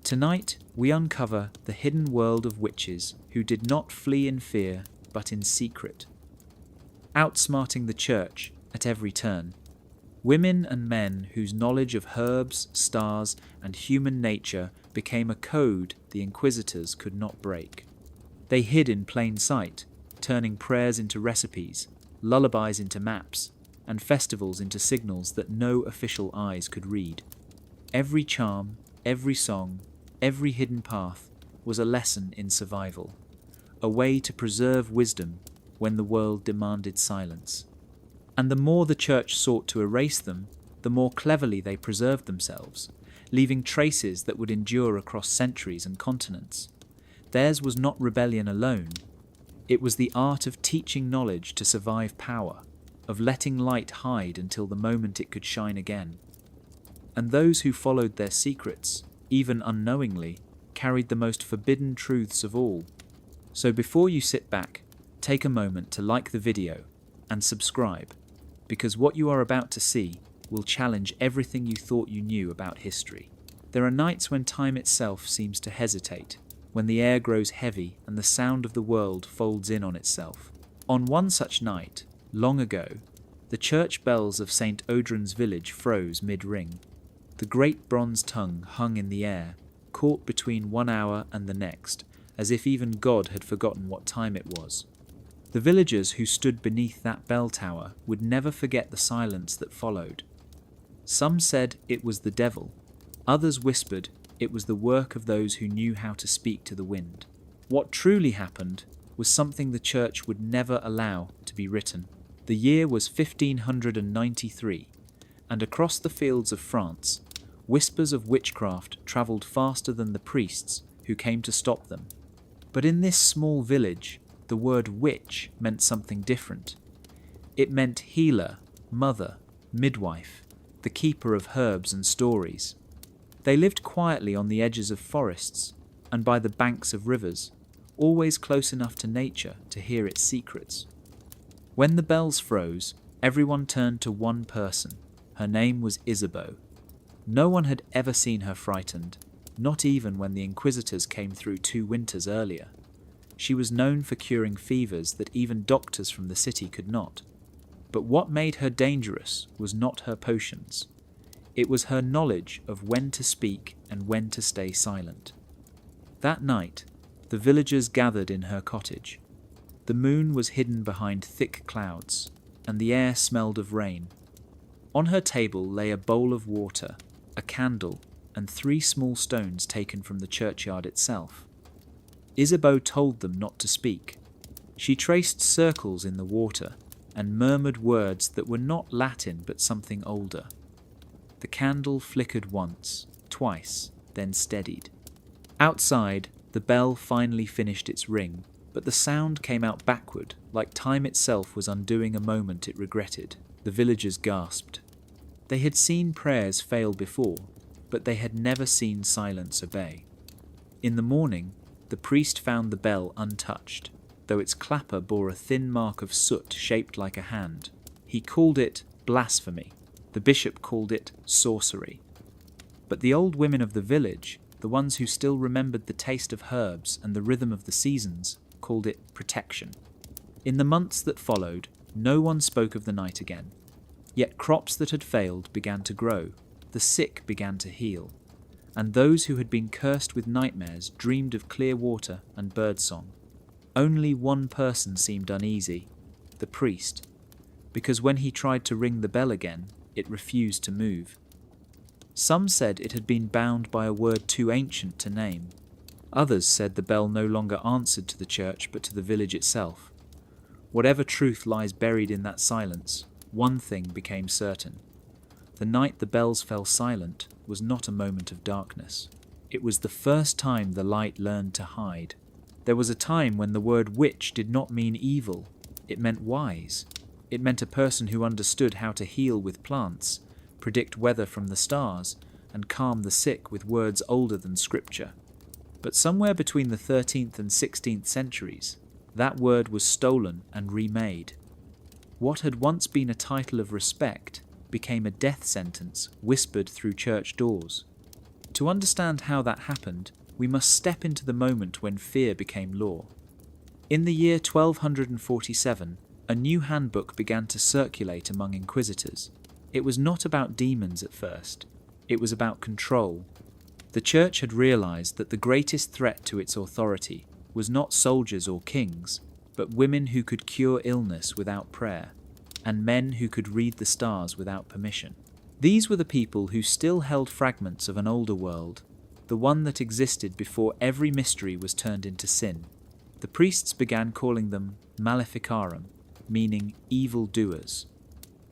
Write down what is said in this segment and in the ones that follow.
Tonight, we uncover the hidden world of witches who did not flee in fear, but in secret. Outsmarting the church at every turn. Women and men whose knowledge of herbs, stars, and human nature became a code the inquisitors could not break. They hid in plain sight, turning prayers into recipes, lullabies into maps, and festivals into signals that no official eyes could read. Every charm, every song, every hidden path was a lesson in survival, a way to preserve wisdom when the world demanded silence. And the more the church sought to erase them, the more cleverly they preserved themselves, leaving traces that would endure across centuries and continents. Theirs was not rebellion alone. It was the art of teaching knowledge to survive power, of letting light hide until the moment it could shine again. And those who followed their secrets, even unknowingly, carried the most forbidden truths of all. So before you sit back, take a moment to like the video and subscribe, because what you are about to see will challenge everything you thought you knew about history. There are nights when time itself seems to hesitate, when the air grows heavy and the sound of the world folds in on itself. On one such night, long ago, the church bells of St. Audran's village froze mid-ring. The great bronze tongue hung in the air, caught between 1 hour and the next, as if even God had forgotten what time it was. The villagers who stood beneath that bell tower would never forget the silence that followed. Some said it was the devil. Others whispered it was the work of those who knew how to speak to the wind. What truly happened was something the church would never allow to be written. The year was 1593, and across the fields of France, whispers of witchcraft travelled faster than the priests who came to stop them. But in this small village, the word witch meant something different. It meant healer, mother, midwife, the keeper of herbs and stories. They lived quietly on the edges of forests and by the banks of rivers, always close enough to nature to hear its secrets. When the bells froze, everyone turned to one person. Her name was Isabeau. No one had ever seen her frightened, not even when the inquisitors came through 2 winters earlier. She was known for curing fevers that even doctors from the city could not. But what made her dangerous was not her potions. It was her knowledge of when to speak and when to stay silent. That night, the villagers gathered in her cottage. The moon was hidden behind thick clouds, and the air smelled of rain. On her table lay a bowl of water, a candle, and 3 small stones taken from the churchyard itself. Isabeau told them not to speak. She traced circles in the water and murmured words that were not Latin but something older. The candle flickered once, twice, then steadied. Outside, the bell finally finished its ring, but the sound came out backward, like time itself was undoing a moment it regretted. The villagers gasped. They had seen prayers fail before, but they had never seen silence obey. In the morning, the priest found the bell untouched, though its clapper bore a thin mark of soot shaped like a hand. He called it blasphemy. The bishop called it sorcery. But the old women of the village, the ones who still remembered the taste of herbs and the rhythm of the seasons, called it protection. In the months that followed, no one spoke of the night again. Yet crops that had failed began to grow, the sick began to heal, and those who had been cursed with nightmares dreamed of clear water and birdsong. Only one person seemed uneasy, the priest, because when he tried to ring the bell again, it refused to move. Some said it had been bound by a word too ancient to name. Others said the bell no longer answered to the church but to the village itself. Whatever truth lies buried in that silence, one thing became certain. The night the bells fell silent was not a moment of darkness. It was the first time the light learned to hide. There was a time when the word witch did not mean evil. It meant wise. It meant a person who understood how to heal with plants, predict weather from the stars, and calm the sick with words older than scripture. But somewhere between the 13th and 16th centuries, that word was stolen and remade. What had once been a title of respect became a death sentence whispered through church doors. To understand how that happened, we must step into the moment when fear became law. In the year 1247, a new handbook began to circulate among inquisitors. It was not about demons at first. It was about control. The church had realized that the greatest threat to its authority was not soldiers or kings, but women who could cure illness without prayer, and men who could read the stars without permission. These were the people who still held fragments of an older world, the one that existed before every mystery was turned into sin. The priests began calling them maleficarum, meaning evil doers.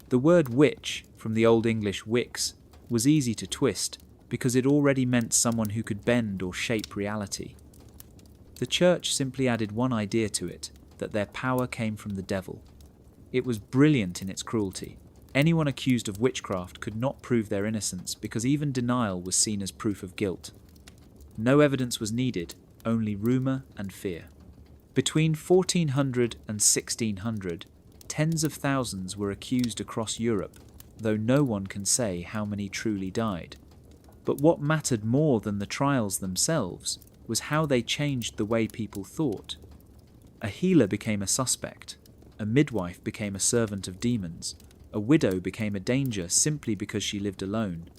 The word witch, from the Old English wix, was easy to twist because it already meant someone who could bend or shape reality. The church simply added one idea to it, that their power came from the devil. It was brilliant in its cruelty. Anyone accused of witchcraft could not prove their innocence because even denial was seen as proof of guilt. No evidence was needed, only rumour and fear. Between 1400 and 1600, tens of thousands were accused across Europe, though no one can say how many truly died. But what mattered more than the trials themselves was how they changed the way people thought. A healer became a suspect, a midwife became a servant of demons, a widow became a danger simply because she lived alone,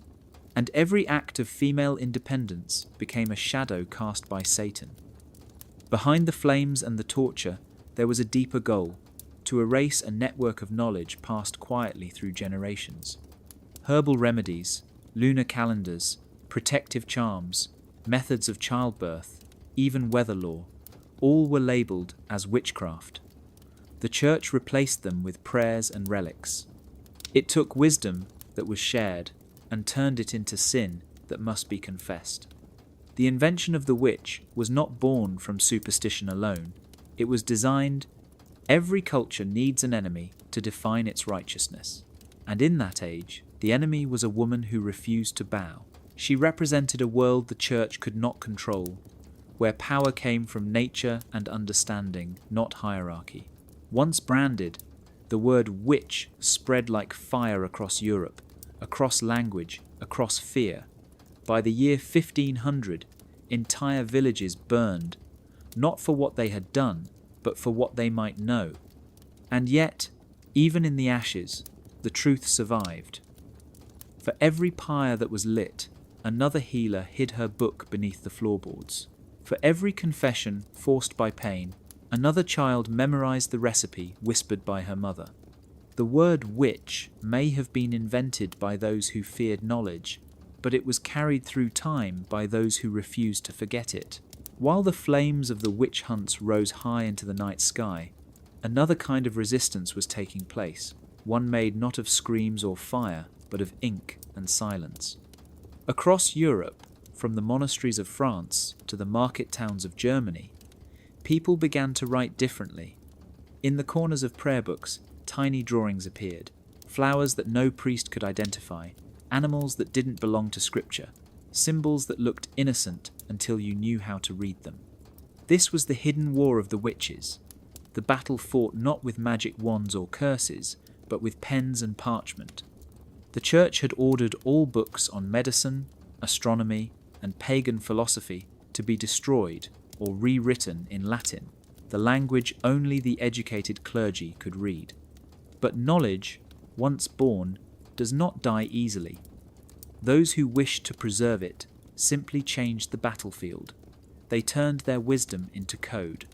and every act of female independence became a shadow cast by Satan. Behind the flames and the torture, there was a deeper goal: to erase a network of knowledge passed quietly through generations. Herbal remedies, lunar calendars, protective charms, methods of childbirth, even weather lore, all were labelled as witchcraft. The church replaced them with prayers and relics. It took wisdom that was shared and turned it into sin that must be confessed. The invention of the witch was not born from superstition alone. It was designed. Every culture needs an enemy to define its righteousness. And in that age, the enemy was a woman who refused to bow. She represented a world the church could not control, where power came from nature and understanding, not hierarchy. Once branded, the word witch spread like fire across Europe, across language, across fear. By the year 1500, entire villages burned, not for what they had done, but for what they might know. And yet, even in the ashes, the truth survived. For every pyre that was lit, another healer hid her book beneath the floorboards. For every confession forced by pain, another child memorized the recipe whispered by her mother. The word witch may have been invented by those who feared knowledge, but it was carried through time by those who refused to forget it. While the flames of the witch hunts rose high into the night sky, another kind of resistance was taking place, one made not of screams or fire, but of ink and silence. Across Europe, from the monasteries of France to the market towns of Germany, people began to write differently. In the corners of prayer books, tiny drawings appeared, flowers that no priest could identify, animals that didn't belong to scripture, symbols that looked innocent until you knew how to read them. This was the hidden war of the witches, the battle fought not with magic wands or curses, but with pens and parchment. The church had ordered all books on medicine, astronomy, and pagan philosophy to be destroyed or rewritten in Latin, the language only the educated clergy could read. But knowledge, once born, does not die easily. Those who wished to preserve it simply changed the battlefield. They turned their wisdom into code.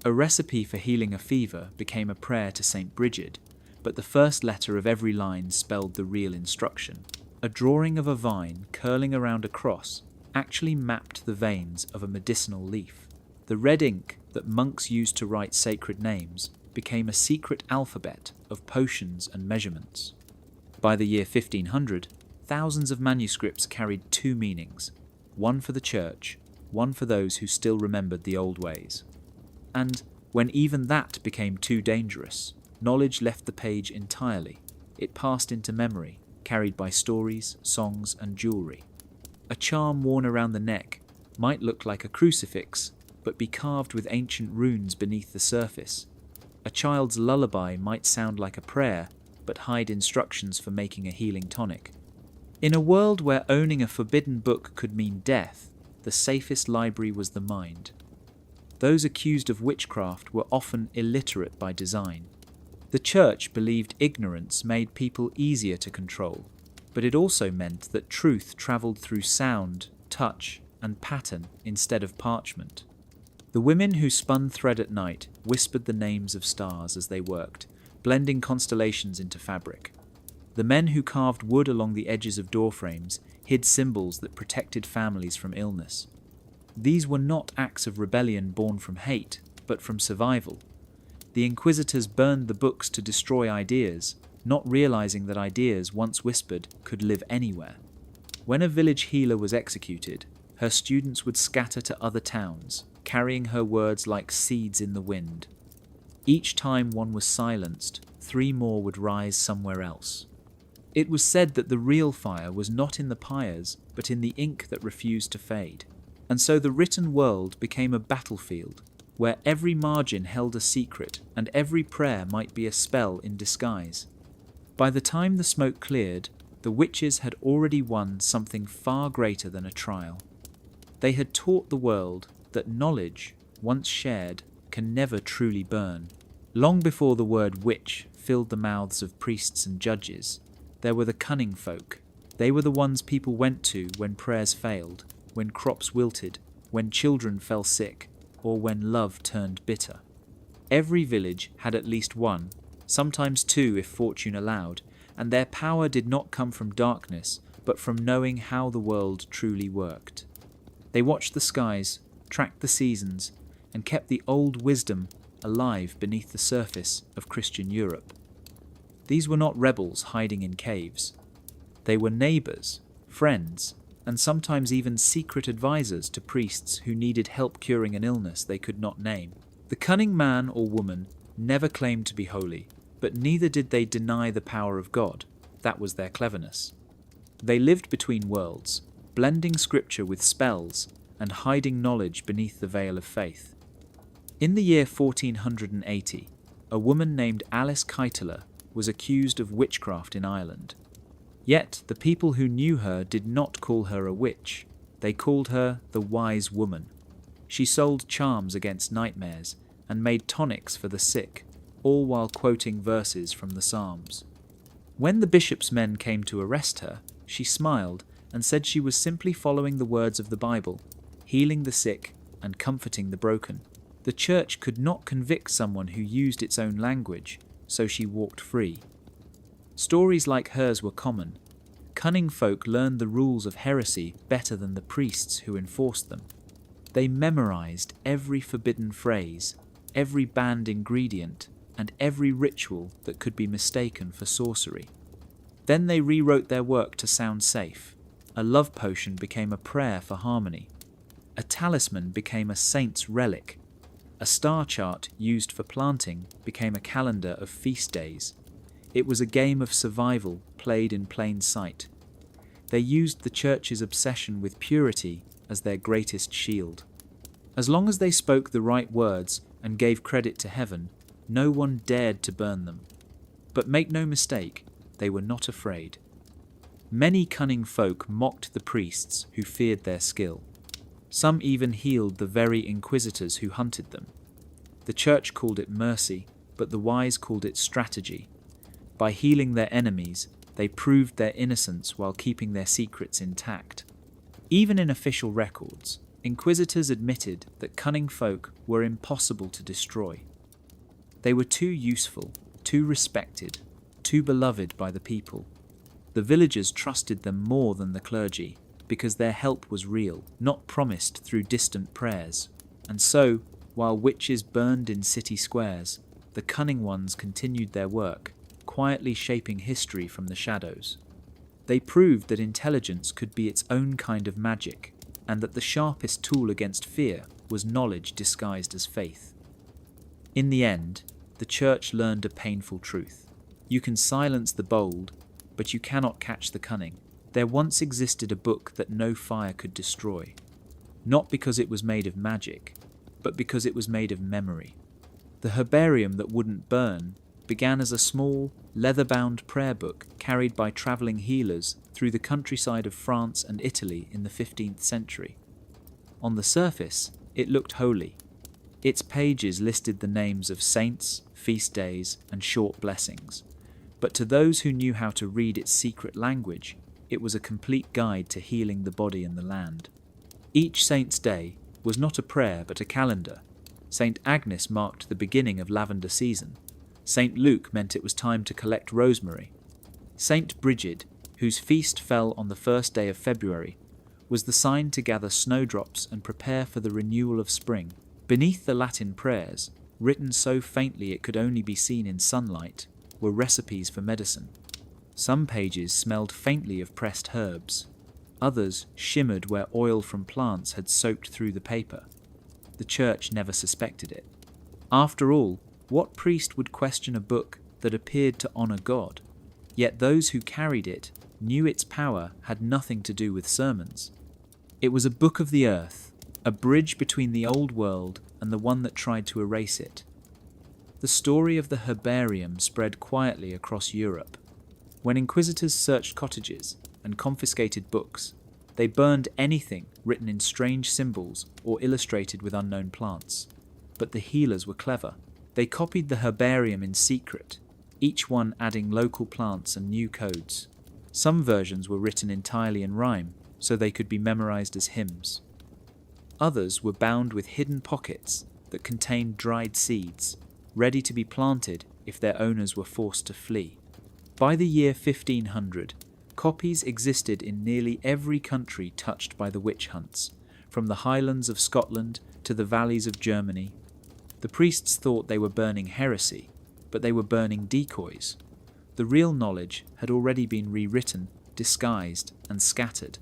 A recipe for healing a fever became a prayer to St. Bridget, but the first letter of every line spelled the real instruction. A drawing of a vine curling around a cross actually mapped the veins of a medicinal leaf. The red ink that monks used to write sacred names became a secret alphabet of potions and measurements. By the year 1500, thousands of manuscripts carried two meanings, one for the church, one for those who still remembered the old ways. And when even that became too dangerous, knowledge left the page entirely. It passed into memory, carried by stories, songs, and jewellery. A charm worn around the neck might look like a crucifix, but be carved with ancient runes beneath the surface. A child's lullaby might sound like a prayer, but hide instructions for making a healing tonic. In a world where owning a forbidden book could mean death, the safest library was the mind. Those accused of witchcraft were often illiterate by design. The church believed ignorance made people easier to control, but it also meant that truth travelled through sound, touch, and pattern instead of parchment. The women who spun thread at night whispered the names of stars as they worked, blending constellations into fabric. The men who carved wood along the edges of doorframes hid symbols that protected families from illness. These were not acts of rebellion born from hate, but from survival. The inquisitors burned the books to destroy ideas, not realizing that ideas, once whispered, could live anywhere. When a village healer was executed, her students would scatter to other towns, carrying her words like seeds in the wind. Each time one was silenced, 3 more would rise somewhere else. It was said that the real fire was not in the pyres, but in the ink that refused to fade. And so the written world became a battlefield, where every margin held a secret and every prayer might be a spell in disguise. By the time the smoke cleared, the witches had already won something far greater than a trial. They had taught the world that knowledge, once shared, can never truly burn. Long before the word witch filled the mouths of priests and judges, there were the cunning folk. They were the ones people went to when prayers failed, when crops wilted, when children fell sick, or when love turned bitter. Every village had at least one, sometimes 2 if fortune allowed, and their power did not come from darkness, but from knowing how the world truly worked. They watched the skies, tracked the seasons, and kept the old wisdom alive beneath the surface of Christian Europe. These were not rebels hiding in caves. They were neighbours, friends, and sometimes even secret advisors to priests who needed help curing an illness they could not name. The cunning man or woman never claimed to be holy, but neither did they deny the power of God. That was their cleverness. They lived between worlds, blending scripture with spells and hiding knowledge beneath the veil of faith. In the year 1480, a woman named Alice Keiteler was accused of witchcraft in Ireland. Yet the people who knew her did not call her a witch. They called her the wise woman. She sold charms against nightmares and made tonics for the sick, all while quoting verses from the Psalms. When the bishop's men came to arrest her, she smiled and said she was simply following the words of the Bible, healing the sick and comforting the broken. The church could not convict someone who used its own language, so she walked free. Stories like hers were common. Cunning folk learned the rules of heresy better than the priests who enforced them. They memorized every forbidden phrase, every banned ingredient, and every ritual that could be mistaken for sorcery. Then they rewrote their work to sound safe. A love potion became a prayer for harmony. A talisman became a saint's relic. A star chart used for planting became a calendar of feast days. It was a game of survival played in plain sight. They used the church's obsession with purity as their greatest shield. As long as they spoke the right words and gave credit to heaven, no one dared to burn them. But make no mistake, they were not afraid. Many cunning folk mocked the priests who feared their skill. Some even healed the very inquisitors who hunted them. The church called it mercy, but the wise called it strategy. By healing their enemies, they proved their innocence while keeping their secrets intact. Even in official records, inquisitors admitted that cunning folk were impossible to destroy. They were too useful, too respected, too beloved by the people. The villagers trusted them more than the clergy, because their help was real, not promised through distant prayers. And so, while witches burned in city squares, the cunning ones continued their work, quietly shaping history from the shadows. They proved that intelligence could be its own kind of magic, and that the sharpest tool against fear was knowledge disguised as faith. In the end, the church learned a painful truth. You can silence the bold, but you cannot catch the cunning. There once existed a book that no fire could destroy, not because it was made of magic, but because it was made of memory. The herbarium that wouldn't burn began as a small, leather-bound prayer book carried by travelling healers through the countryside of France and Italy in the 15th century. On the surface, it looked holy. Its pages listed the names of saints, feast days, and short blessings. But to those who knew how to read its secret language, it was a complete guide to healing the body and the land. Each saint's day was not a prayer but a calendar. Saint Agnes marked the beginning of lavender season. Saint Luke meant it was time to collect rosemary. Saint Brigid, whose feast fell on the first day of February, was the sign to gather snowdrops and prepare for the renewal of spring. Beneath the Latin prayers, written so faintly it could only be seen in sunlight, were recipes for medicine. Some pages smelled faintly of pressed herbs. Others shimmered where oil from plants had soaked through the paper. The church never suspected it. After all, what priest would question a book that appeared to honour God? Yet those who carried it knew its power had nothing to do with sermons. It was a book of the earth, a bridge between the old world and the one that tried to erase it. The story of the herbarium spread quietly across Europe. When inquisitors searched cottages and confiscated books, they burned anything written in strange symbols or illustrated with unknown plants. But the healers were clever. They copied the herbarium in secret, each one adding local plants and new codes. Some versions were written entirely in rhyme, so they could be memorized as hymns. Others were bound with hidden pockets that contained dried seeds, ready to be planted if their owners were forced to flee. By the year 1500, copies existed in nearly every country touched by the witch hunts, from the highlands of Scotland to the valleys of Germany. The priests thought they were burning heresy, but they were burning decoys. The real knowledge had already been rewritten, disguised, and scattered.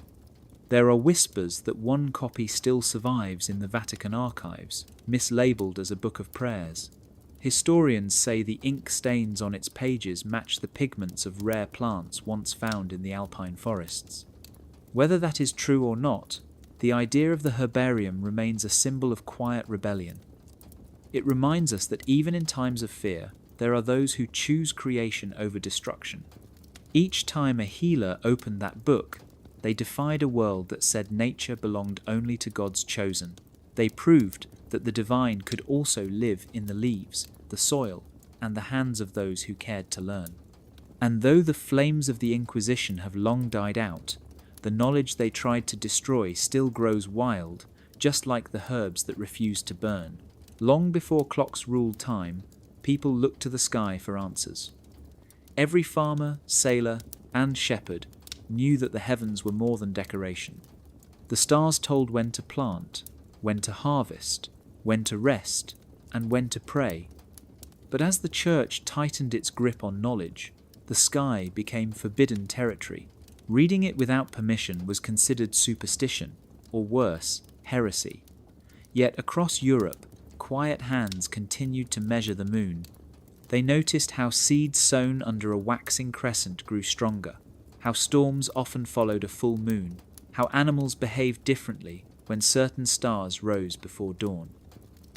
There are whispers that one copy still survives in the Vatican archives, mislabeled as a book of prayers. Historians say the ink stains on its pages match the pigments of rare plants once found in the alpine forests. Whether that is true or not, the idea of the herbarium remains a symbol of quiet rebellion. It reminds us that even in times of fear, there are those who choose creation over destruction. Each time a healer opened that book, they defied a world that said nature belonged only to God's chosen. They proved that the divine could also live in the leaves, the soil, and the hands of those who cared to learn. And though the flames of the Inquisition have long died out, the knowledge they tried to destroy still grows wild, just like the herbs that refuse to burn. Long before clocks ruled time, people looked to the sky for answers. Every farmer, sailor, and shepherd knew that the heavens were more than decoration. The stars told when to plant, when to harvest, when to rest, and when to pray. But as the church tightened its grip on knowledge, the sky became forbidden territory. Reading it without permission was considered superstition, or worse, heresy. Yet across Europe, quiet hands continued to measure the moon. They noticed how seeds sown under a waxing crescent grew stronger, how storms often followed a full moon, how animals behaved differently when certain stars rose before dawn.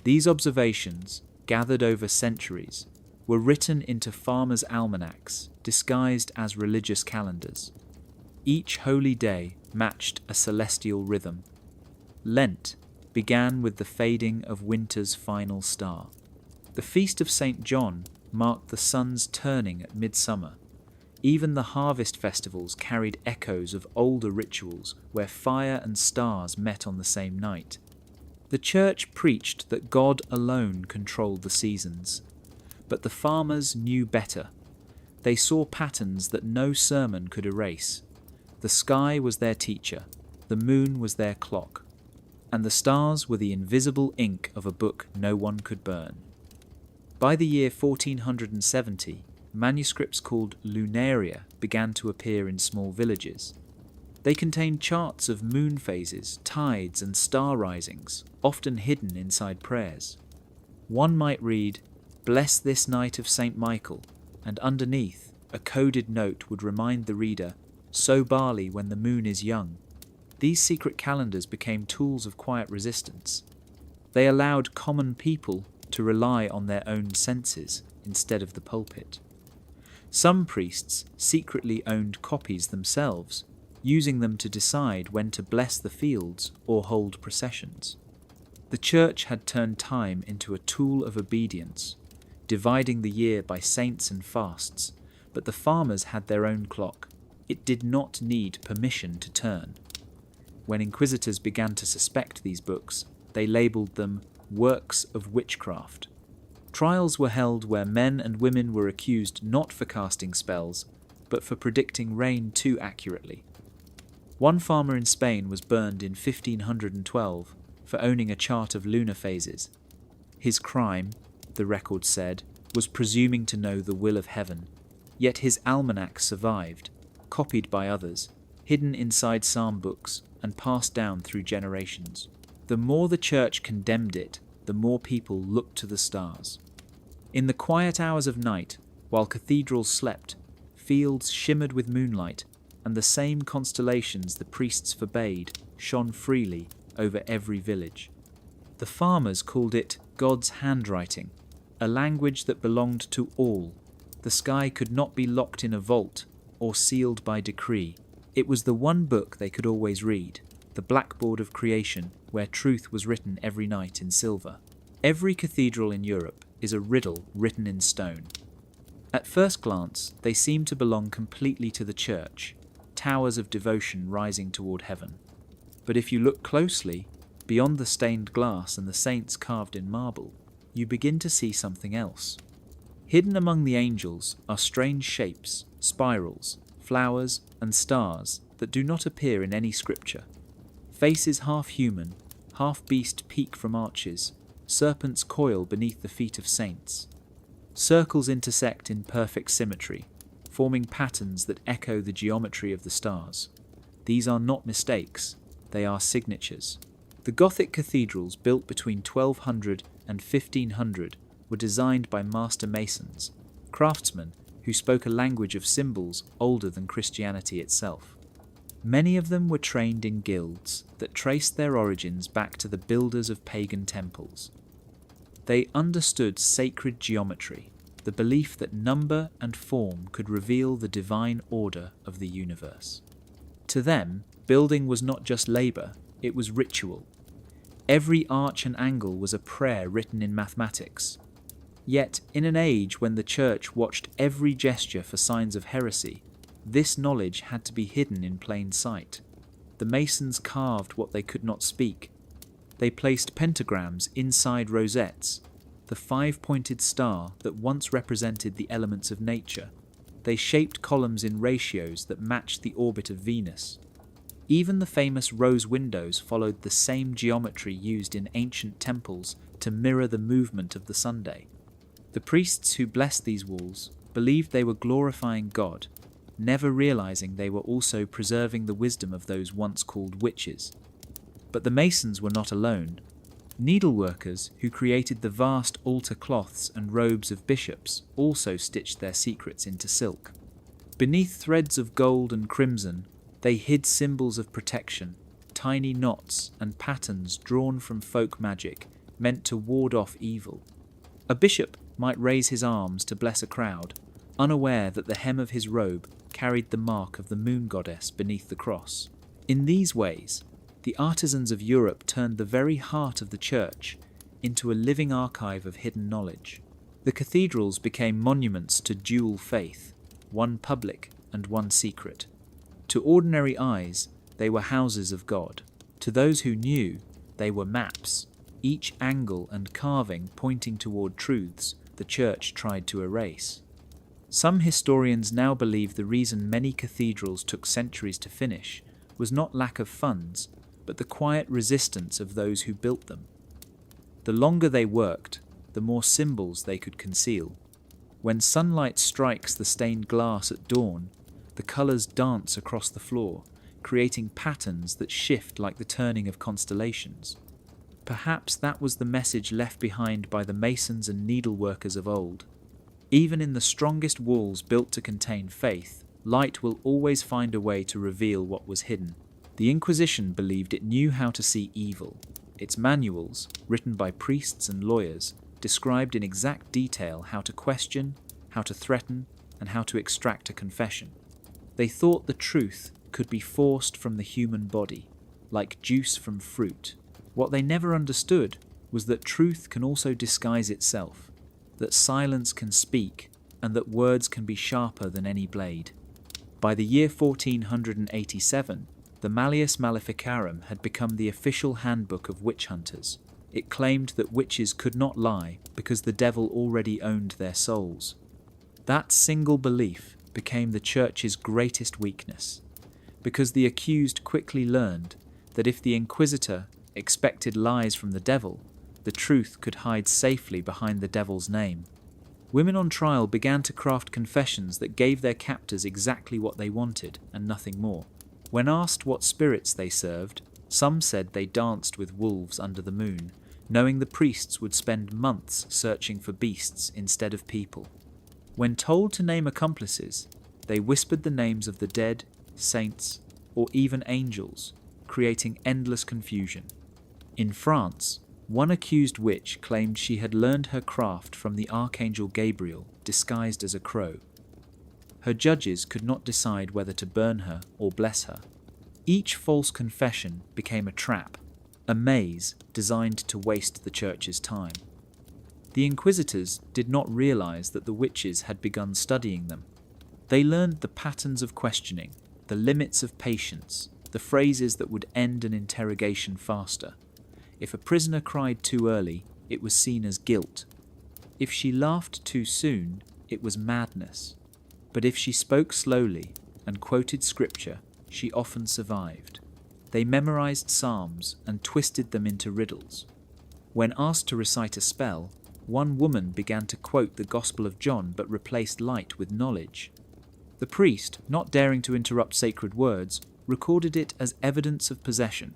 These observations, gathered over centuries, were written into farmers' almanacs, disguised as religious calendars. Each holy day matched a celestial rhythm. Lent began with the fading of winter's final star. The feast of St. John marked the sun's turning at midsummer. Even the harvest festivals carried echoes of older rituals where fire and stars met on the same night. The church preached that God alone controlled the seasons. But the farmers knew better. They saw patterns that no sermon could erase. The sky was their teacher, the moon was their clock, and the stars were the invisible ink of a book no one could burn. By the year 1470, manuscripts called lunaria began to appear in small villages. They contained charts of moon phases, tides, and star risings, often hidden inside prayers. One might read, "Bless this night of St. Michael," and underneath, a coded note would remind the reader, "Sow barley when the moon is young." These secret calendars became tools of quiet resistance. They allowed common people to rely on their own senses instead of the pulpit. Some priests secretly owned copies themselves, using them to decide when to bless the fields or hold processions. The church had turned time into a tool of obedience, dividing the year by saints and fasts, but the farmers had their own clock. It did not need permission to turn. When inquisitors began to suspect these books, they labelled them works of witchcraft. Trials were held where men and women were accused not for casting spells, but for predicting rain too accurately. One farmer in Spain was burned in 1512 for owning a chart of lunar phases. His crime, the record said, was presuming to know the will of heaven, yet his almanac survived, copied by others, hidden inside psalm books, and passed down through generations. The more the church condemned it, the more people looked to the stars. In the quiet hours of night, while cathedrals slept, fields shimmered with moonlight, and the same constellations the priests forbade shone freely over every village. The farmers called it God's handwriting, a language that belonged to all. The sky could not be locked in a vault or sealed by decree. It was the one book they could always read, the blackboard of creation, where truth was written every night in silver. Every cathedral in Europe is a riddle written in stone. At first glance, they seem to belong completely to the church, towers of devotion rising toward heaven. But if you look closely, beyond the stained glass and the saints carved in marble, you begin to see something else. Hidden among the angels are strange shapes, spirals, flowers, and stars that do not appear in any scripture. Faces half human, half beast peek from arches, serpents coil beneath the feet of saints. Circles intersect in perfect symmetry, forming patterns that echo the geometry of the stars. These are not mistakes, they are signatures. The Gothic cathedrals built between 1200 and 1500 were designed by master masons, craftsmen who spoke a language of symbols older than Christianity itself. Many of them were trained in guilds that traced their origins back to the builders of pagan temples. They understood sacred geometry, the belief that number and form could reveal the divine order of the universe. To them, building was not just labour, it was ritual. Every arch and angle was a prayer written in mathematics. Yet, in an age when the church watched every gesture for signs of heresy, this knowledge had to be hidden in plain sight. The masons carved what they could not speak. They placed pentagrams inside rosettes, the five-pointed star that once represented the elements of nature. They shaped columns in ratios that matched the orbit of Venus. Even the famous rose windows followed the same geometry used in ancient temples to mirror the movement of the Sunday. The priests who blessed these walls believed they were glorifying God, never realizing they were also preserving the wisdom of those once called witches. But the masons were not alone. Needleworkers who created the vast altar cloths and robes of bishops also stitched their secrets into silk. Beneath threads of gold and crimson, they hid symbols of protection, tiny knots and patterns drawn from folk magic meant to ward off evil. A bishop might raise his arms to bless a crowd, unaware that the hem of his robe carried the mark of the moon goddess beneath the cross. In these ways, the artisans of Europe turned the very heart of the church into a living archive of hidden knowledge. The cathedrals became monuments to dual faith, one public and one secret. To ordinary eyes, they were houses of God. To those who knew, they were maps, each angle and carving pointing toward truths the church tried to erase. Some historians now believe the reason many cathedrals took centuries to finish was not lack of funds, but the quiet resistance of those who built them. The longer they worked, the more symbols they could conceal. When sunlight strikes the stained glass at dawn, the colours dance across the floor, creating patterns that shift like the turning of constellations. Perhaps that was the message left behind by the masons and needleworkers of old. Even in the strongest walls built to contain faith, light will always find a way to reveal what was hidden. The Inquisition believed it knew how to see evil. Its manuals, written by priests and lawyers, described in exact detail how to question, how to threaten, and how to extract a confession. They thought the truth could be forced from the human body, like juice from fruit. What they never understood was that truth can also disguise itself, that silence can speak, and that words can be sharper than any blade. By the year 1487, the Malleus Maleficarum had become the official handbook of witch hunters. It claimed that witches could not lie because the devil already owned their souls. That single belief became the Church's greatest weakness, because the accused quickly learned that if the inquisitor expected lies from the devil, the truth could hide safely behind the devil's name. Women on trial began to craft confessions that gave their captors exactly what they wanted and nothing more. When asked what spirits they served, some said they danced with wolves under the moon, knowing the priests would spend months searching for beasts instead of people. When told to name accomplices, they whispered the names of the dead, saints, or even angels, creating endless confusion. In France, one accused witch claimed she had learned her craft from the archangel Gabriel, disguised as a crow. Her judges could not decide whether to burn her or bless her. Each false confession became a trap, a maze designed to waste the Church's time. The inquisitors did not realize that the witches had begun studying them. They learned the patterns of questioning, the limits of patience, the phrases that would end an interrogation faster. If a prisoner cried too early, it was seen as guilt. If she laughed too soon, it was madness. But if she spoke slowly and quoted scripture, she often survived. They memorized psalms and twisted them into riddles. When asked to recite a spell, one woman began to quote the Gospel of John but replaced light with knowledge. The priest, not daring to interrupt sacred words, recorded it as evidence of possession,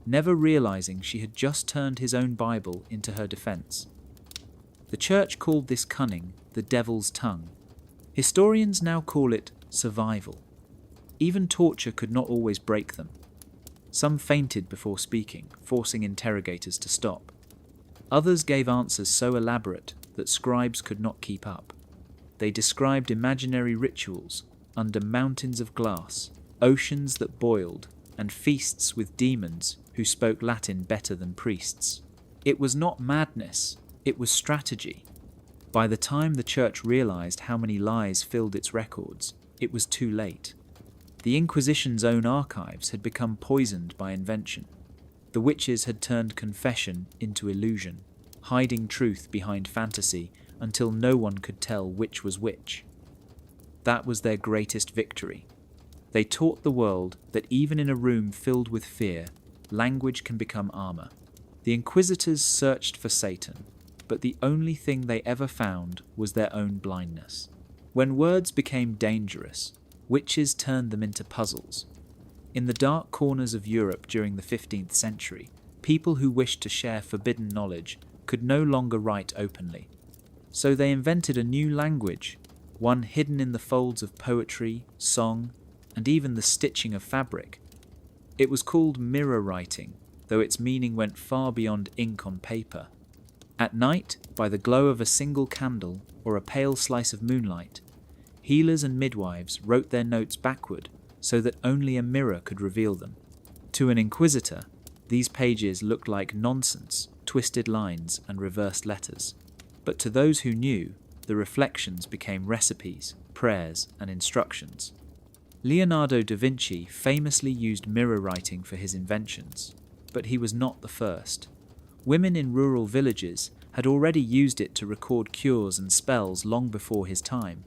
never realizing she had just turned his own Bible into her defense. The Church called this cunning the devil's tongue. Historians now call it survival. Even torture could not always break them. Some fainted before speaking, forcing interrogators to stop. Others gave answers so elaborate that scribes could not keep up. They described imaginary rituals under mountains of glass, oceans that boiled, and feasts with demons who spoke Latin better than priests. It was not madness, it was strategy. By the time the Church realized how many lies filled its records, it was too late. The Inquisition's own archives had become poisoned by invention. The witches had turned confession into illusion, hiding truth behind fantasy until no one could tell which was which. That was their greatest victory. They taught the world that even in a room filled with fear, language can become armor. The inquisitors searched for Satan, but the only thing they ever found was their own blindness. When words became dangerous, witches turned them into puzzles. In the dark corners of Europe during the 15th century, people who wished to share forbidden knowledge could no longer write openly. So they invented a new language, one hidden in the folds of poetry, song, and even the stitching of fabric. It was called mirror writing, though its meaning went far beyond ink on paper. At night, by the glow of a single candle or a pale slice of moonlight, healers and midwives wrote their notes backward so that only a mirror could reveal them. To an inquisitor, these pages looked like nonsense, twisted lines and reversed letters. But to those who knew, the reflections became recipes, prayers and instructions. Leonardo da Vinci famously used mirror writing for his inventions, but he was not the first. Women in rural villages had already used it to record cures and spells long before his time.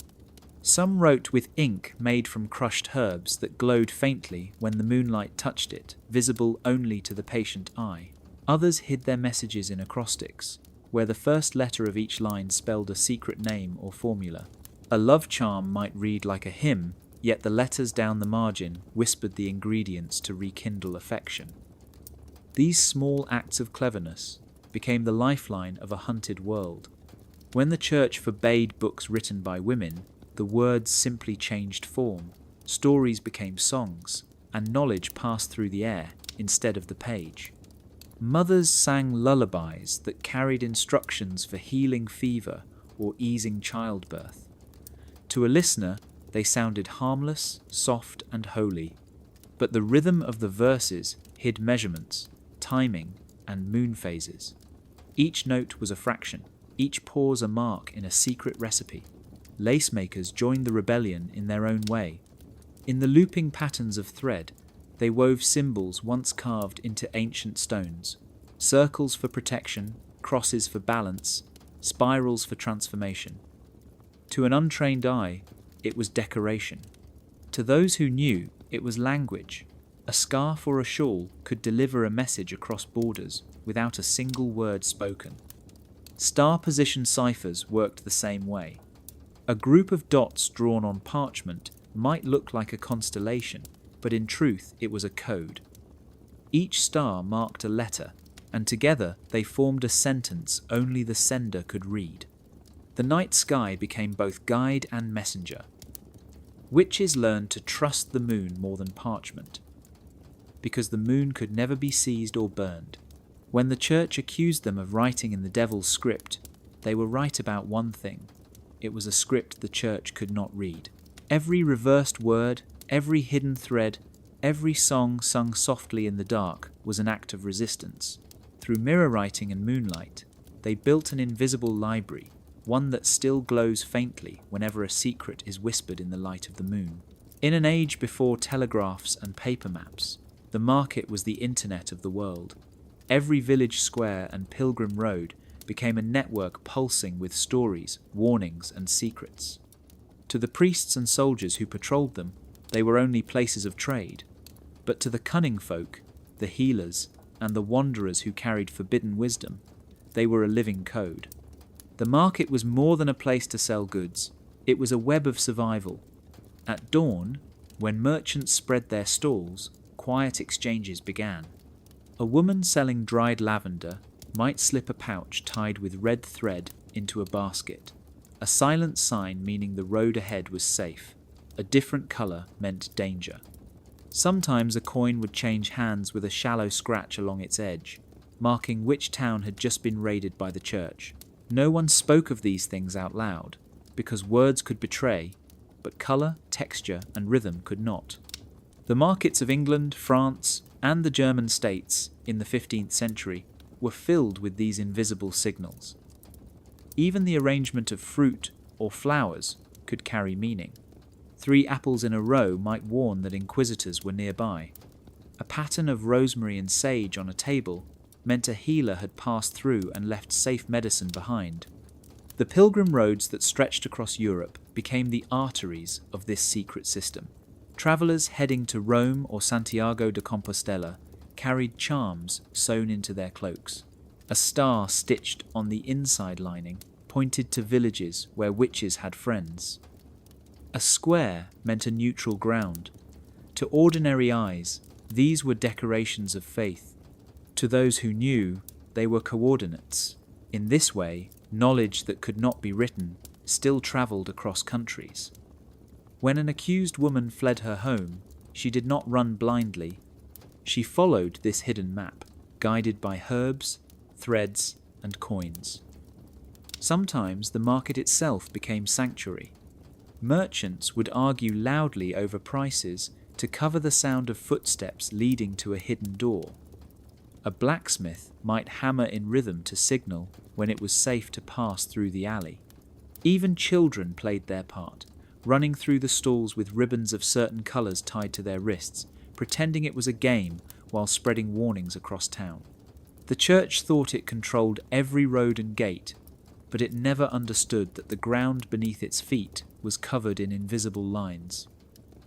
Some wrote with ink made from crushed herbs that glowed faintly when the moonlight touched it, visible only to the patient eye. Others hid their messages in acrostics, where the first letter of each line spelled a secret name or formula. A love charm might read like a hymn, yet the letters down the margin whispered the ingredients to rekindle affection. These small acts of cleverness became the lifeline of a hunted world. When the Church forbade books written by women, the words simply changed form, stories became songs, and knowledge passed through the air instead of the page. Mothers sang lullabies that carried instructions for healing fever or easing childbirth. To a listener, they sounded harmless, soft, and holy, but the rhythm of the verses hid measurements, timing, and moon phases. Each note was a fraction, each pause a mark in a secret recipe. Lacemakers joined the rebellion in their own way. In the looping patterns of thread, they wove symbols once carved into ancient stones, circles for protection, crosses for balance, spirals for transformation. To an untrained eye, it was decoration. To those who knew, it was language. A scarf or a shawl could deliver a message across borders without a single word spoken. Star position ciphers worked the same way. A group of dots drawn on parchment might look like a constellation, but in truth it was a code. Each star marked a letter, and together they formed a sentence only the sender could read. The night sky became both guide and messenger. Witches learned to trust the moon more than parchment, because the moon could never be seized or burned. When the church accused them of writing in the devil's script, they were right about one thing. It was a script the church could not read. Every reversed word, every hidden thread, every song sung softly in the dark was an act of resistance. Through mirror writing and moonlight, they built an invisible library, one that still glows faintly whenever a secret is whispered in the light of the moon. In an age before telegraphs and paper maps, the market was the internet of the world. Every village square and pilgrim road became a network pulsing with stories, warnings, and secrets. To the priests and soldiers who patrolled them, they were only places of trade. But to the cunning folk, the healers, and the wanderers who carried forbidden wisdom, they were a living code. The market was more than a place to sell goods. It was a web of survival. At dawn, when merchants spread their stalls, quiet exchanges began. A woman selling dried lavender might slip a pouch tied with red thread into a basket, a silent sign meaning the road ahead was safe. A different colour meant danger. Sometimes a coin would change hands with a shallow scratch along its edge, marking which town had just been raided by the church. No one spoke of these things out loud, because words could betray, but colour, texture, and rhythm could not. The markets of England, France, and the German states in the 15th century were filled with these invisible signals. Even the arrangement of fruit or flowers could carry meaning. 3 apples in a row might warn that inquisitors were nearby. A pattern of rosemary and sage on a table meant a healer had passed through and left safe medicine behind. The pilgrim roads that stretched across Europe became the arteries of this secret system. Travellers heading to Rome or Santiago de Compostela carried charms sewn into their cloaks. A star stitched on the inside lining pointed to villages where witches had friends. A square meant a neutral ground. To ordinary eyes, these were decorations of faith. To those who knew, they were coordinates. In this way, knowledge that could not be written still travelled across countries. When an accused woman fled her home, she did not run blindly. She followed this hidden map, guided by herbs, threads, and coins. Sometimes the market itself became sanctuary. Merchants would argue loudly over prices to cover the sound of footsteps leading to a hidden door. A blacksmith might hammer in rhythm to signal when it was safe to pass through the alley. Even children played their part, running through the stalls with ribbons of certain colours tied to their wrists, pretending it was a game while spreading warnings across town. The church thought it controlled every road and gate, but it never understood that the ground beneath its feet was covered in invisible lines.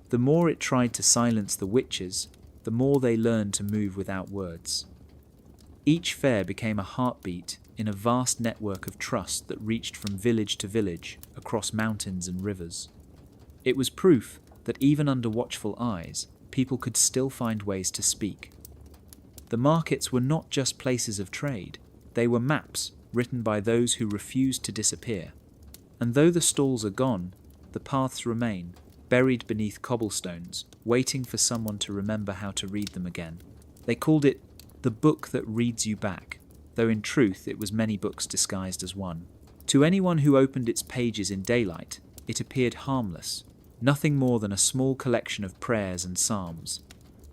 The more it tried to silence the witches, the more they learned to move without words. Each fair became a heartbeat in a vast network of trust that reached from village to village, across mountains and rivers. It was proof that even under watchful eyes, people could still find ways to speak. The markets were not just places of trade, they were maps written by those who refused to disappear. And though the stalls are gone, the paths remain, buried beneath cobblestones, waiting for someone to remember how to read them again. They called it the book that reads you back, though in truth it was many books disguised as one. To anyone who opened its pages in daylight, it appeared harmless, nothing more than a small collection of prayers and psalms.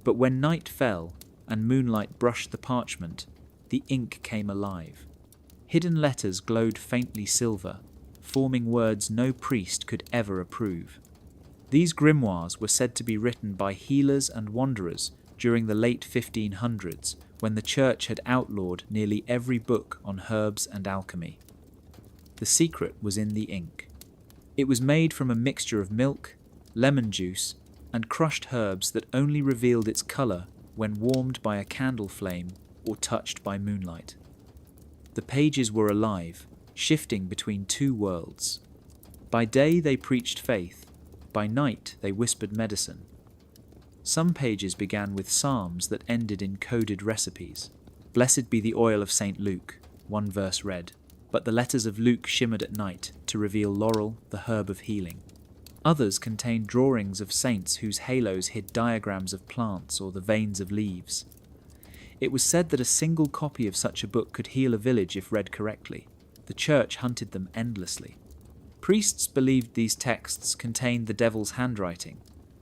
But when night fell and moonlight brushed the parchment, the ink came alive. Hidden letters glowed faintly silver, forming words no priest could ever approve. These grimoires were said to be written by healers and wanderers during the late 1500s, when the church had outlawed nearly every book on herbs and alchemy. The secret was in the ink. It was made from a mixture of milk, lemon juice, and crushed herbs that only revealed its colour when warmed by a candle flame or touched by moonlight. The pages were alive, shifting between two worlds. By day they preached faith, by night they whispered medicine. Some pages began with psalms that ended in coded recipes. "Blessed be the oil of St. Luke," one verse read, but the letters of Luke shimmered at night to reveal laurel, the herb of healing. Others contained drawings of saints whose halos hid diagrams of plants or the veins of leaves. It was said that a single copy of such a book could heal a village if read correctly. The church hunted them endlessly. Priests believed these texts contained the devil's handwriting,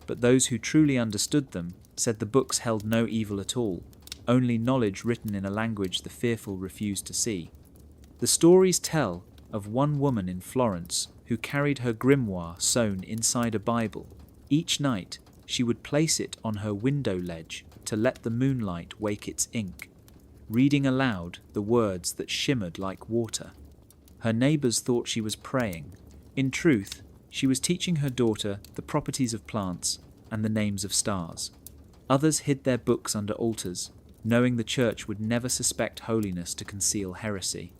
but those who truly understood them said the books held no evil at all, only knowledge written in a language the fearful refused to see. The stories tell of one woman in Florence who carried her grimoire sewn inside a Bible. Each night she would place it on her window ledge to let the moonlight wake its ink, reading aloud the words that shimmered like water. Her neighbours thought she was praying. In truth, she was teaching her daughter the properties of plants and the names of stars. Others hid their books under altars, knowing the church would never suspect holiness to conceal heresy.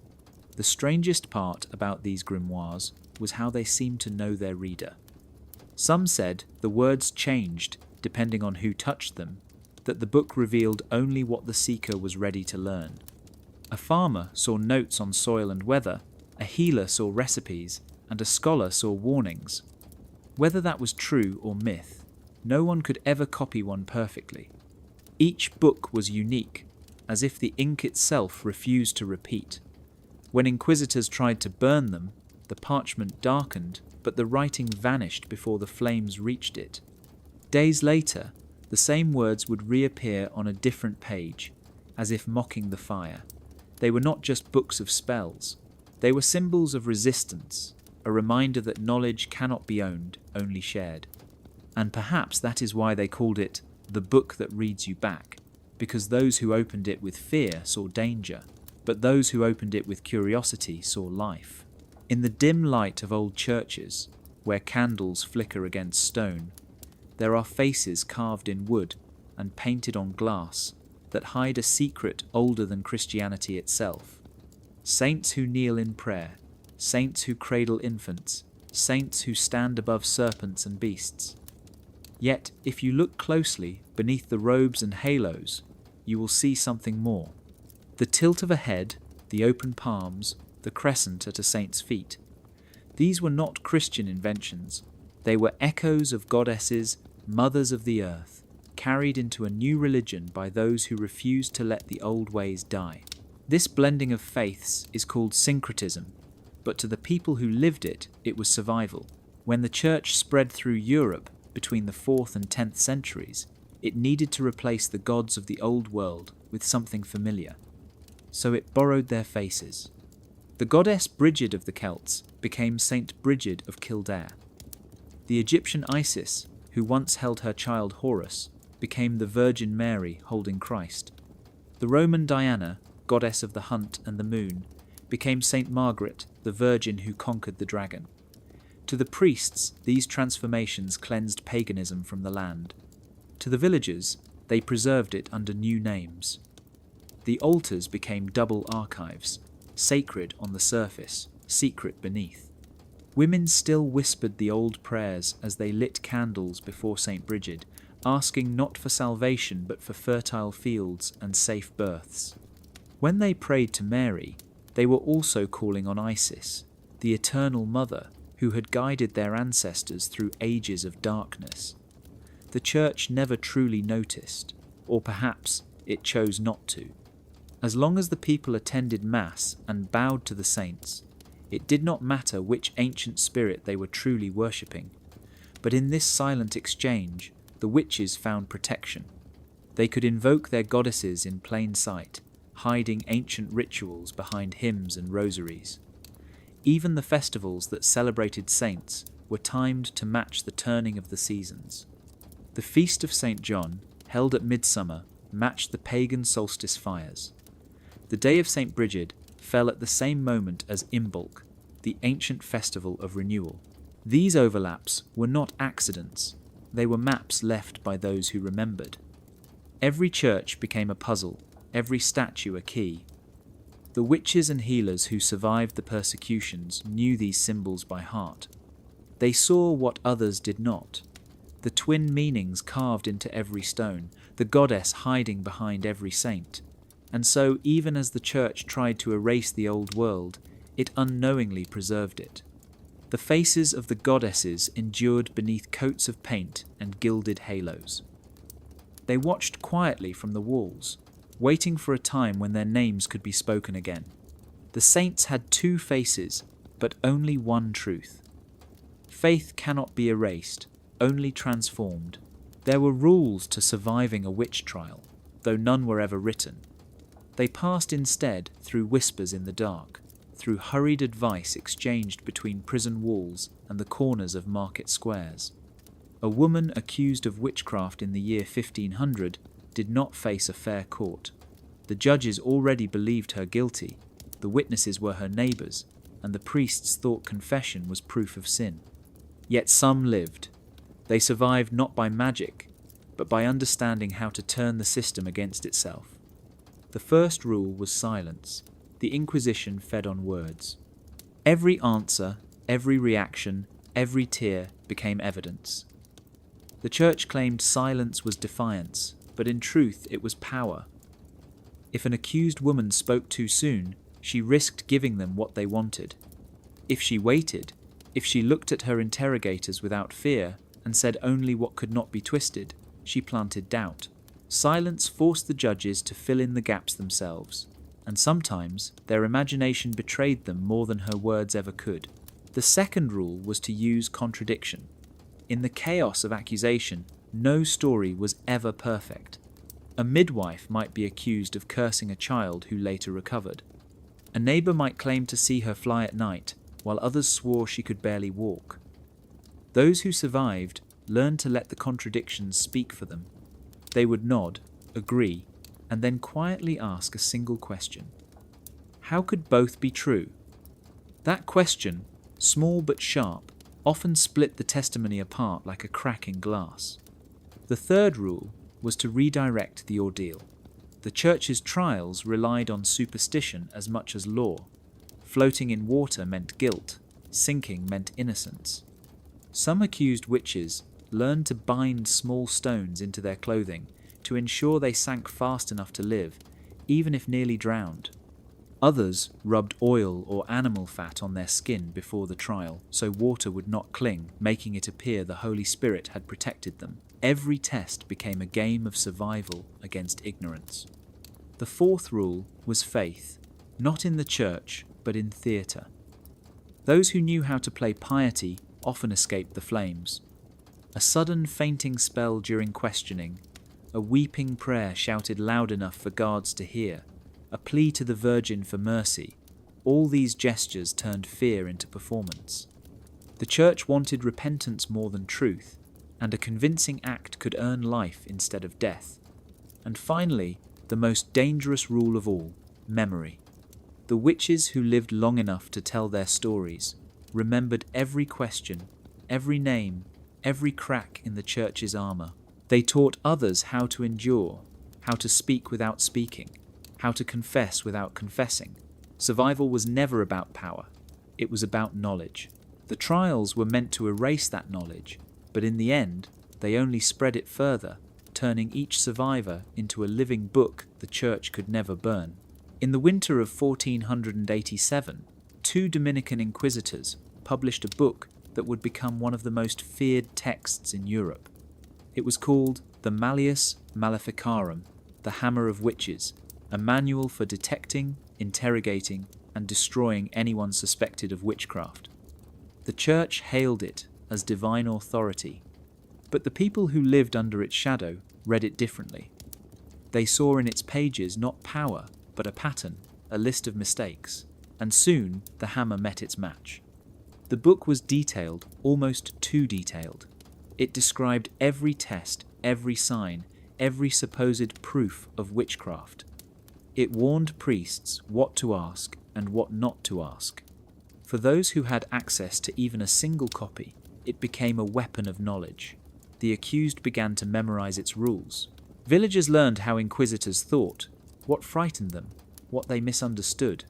The strangest part about these grimoires was how they seemed to know their reader. Some said the words changed depending on who touched them, that the book revealed only what the seeker was ready to learn. A farmer saw notes on soil and weather, a healer saw recipes, and a scholar saw warnings. Whether that was true or myth, no one could ever copy one perfectly. Each book was unique, as if the ink itself refused to repeat. When inquisitors tried to burn them, the parchment darkened, but the writing vanished before the flames reached it. Days later, the same words would reappear on a different page, as if mocking the fire. They were not just books of spells. They were symbols of resistance, a reminder that knowledge cannot be owned, only shared. And perhaps that is why they called it the book that reads you back, because those who opened it with fear saw danger, but those who opened it with curiosity saw life. In the dim light of old churches, where candles flicker against stone, there are faces carved in wood and painted on glass that hide a secret older than Christianity itself. Saints who kneel in prayer, saints who cradle infants, saints who stand above serpents and beasts. Yet, if you look closely beneath the robes and halos, you will see something more. The tilt of a head, the open palms, the crescent at a saint's feet. These were not Christian inventions. They were echoes of goddesses, mothers of the earth, carried into a new religion by those who refused to let the old ways die. This blending of faiths is called syncretism, but to the people who lived it, it was survival. When the church spread through Europe between the 4th and 10th centuries, it needed to replace the gods of the old world with something familiar. So it borrowed their faces. The goddess Brigid of the Celts became Saint Brigid of Kildare. The Egyptian Isis, who once held her child Horus, became the Virgin Mary holding Christ. The Roman Diana, goddess of the hunt and the moon, became Saint Margaret, the virgin who conquered the dragon. To the priests, these transformations cleansed paganism from the land. To the villagers, they preserved it under new names. The altars became double archives, sacred on the surface, secret beneath. Women still whispered the old prayers as they lit candles before St. Brigid, asking not for salvation but for fertile fields and safe births. When they prayed to Mary, they were also calling on Isis, the eternal mother who had guided their ancestors through ages of darkness. The church never truly noticed, or perhaps it chose not to. As long as the people attended Mass and bowed to the saints, it did not matter which ancient spirit they were truly worshipping. But in this silent exchange, the witches found protection. They could invoke their goddesses in plain sight, hiding ancient rituals behind hymns and rosaries. Even the festivals that celebrated saints were timed to match the turning of the seasons. The Feast of St. John, held at midsummer, matched the pagan solstice fires. The Day of St. Brigid fell at the same moment as Imbolc, the ancient festival of renewal. These overlaps were not accidents, they were maps left by those who remembered. Every church became a puzzle, every statue a key. The witches and healers who survived the persecutions knew these symbols by heart. They saw what others did not. The twin meanings carved into every stone, the goddess hiding behind every saint. And so, even as the church tried to erase the old world, it unknowingly preserved it. The faces of the goddesses endured beneath coats of paint and gilded halos. They watched quietly from the walls, waiting for a time when their names could be spoken again. The saints had two faces, but only one truth. Faith cannot be erased, only transformed. There were rules to surviving a witch trial, though none were ever written. They passed instead through whispers in the dark, through hurried advice exchanged between prison walls and the corners of market squares. A woman accused of witchcraft in the year 1500 did not face a fair court. The judges already believed her guilty, the witnesses were her neighbours, and the priests thought confession was proof of sin. Yet some lived. They survived not by magic, but by understanding how to turn the system against itself. The first rule was silence. The Inquisition fed on words. Every answer, every reaction, every tear became evidence. The church claimed silence was defiance, but in truth it was power. If an accused woman spoke too soon, she risked giving them what they wanted. If she waited, if she looked at her interrogators without fear and said only what could not be twisted, she planted doubt. Silence forced the judges to fill in the gaps themselves, and sometimes their imagination betrayed them more than her words ever could. The second rule was to use contradiction. In the chaos of accusation, no story was ever perfect. A midwife might be accused of cursing a child who later recovered. A neighbour might claim to see her fly at night, while others swore she could barely walk. Those who survived learned to let the contradictions speak for them. They would nod, agree, and then quietly ask a single question. How could both be true? That question, small but sharp, often split the testimony apart like a crack in glass. The third rule was to redirect the ordeal. The church's trials relied on superstition as much as law. Floating in water meant guilt, sinking meant innocence. Some accused witches learned to bind small stones into their clothing to ensure they sank fast enough to live, even if nearly drowned. Others rubbed oil or animal fat on their skin before the trial, so water would not cling, making it appear the Holy Spirit had protected them. Every test became a game of survival against ignorance. The fourth rule was faith, not in the church, but in theatre. Those who knew how to play piety often escaped the flames. A sudden fainting spell during questioning, a weeping prayer shouted loud enough for guards to hear, a plea to the Virgin for mercy, all these gestures turned fear into performance. The church wanted repentance more than truth, and a convincing act could earn life instead of death. And finally, the most dangerous rule of all, memory. The witches who lived long enough to tell their stories remembered every question, every name, every crack in the church's armour. They taught others how to endure, how to speak without speaking, how to confess without confessing. Survival was never about power, it was about knowledge. The trials were meant to erase that knowledge, but in the end, they only spread it further, turning each survivor into a living book the church could never burn. In the winter of 1487, 2 Dominican inquisitors published a book that would become one of the most feared texts in Europe. It was called the Malleus Maleficarum, the Hammer of Witches, a manual for detecting, interrogating, and destroying anyone suspected of witchcraft. The Church hailed it as divine authority, but the people who lived under its shadow read it differently. They saw in its pages not power, but a pattern, a list of mistakes, and soon the hammer met its match. The book was detailed, almost too detailed. It described every test, every sign, every supposed proof of witchcraft. It warned priests what to ask and what not to ask. For those who had access to even a single copy, it became a weapon of knowledge. The accused began to memorize its rules. Villagers learned how inquisitors thought, what frightened them, what they misunderstood.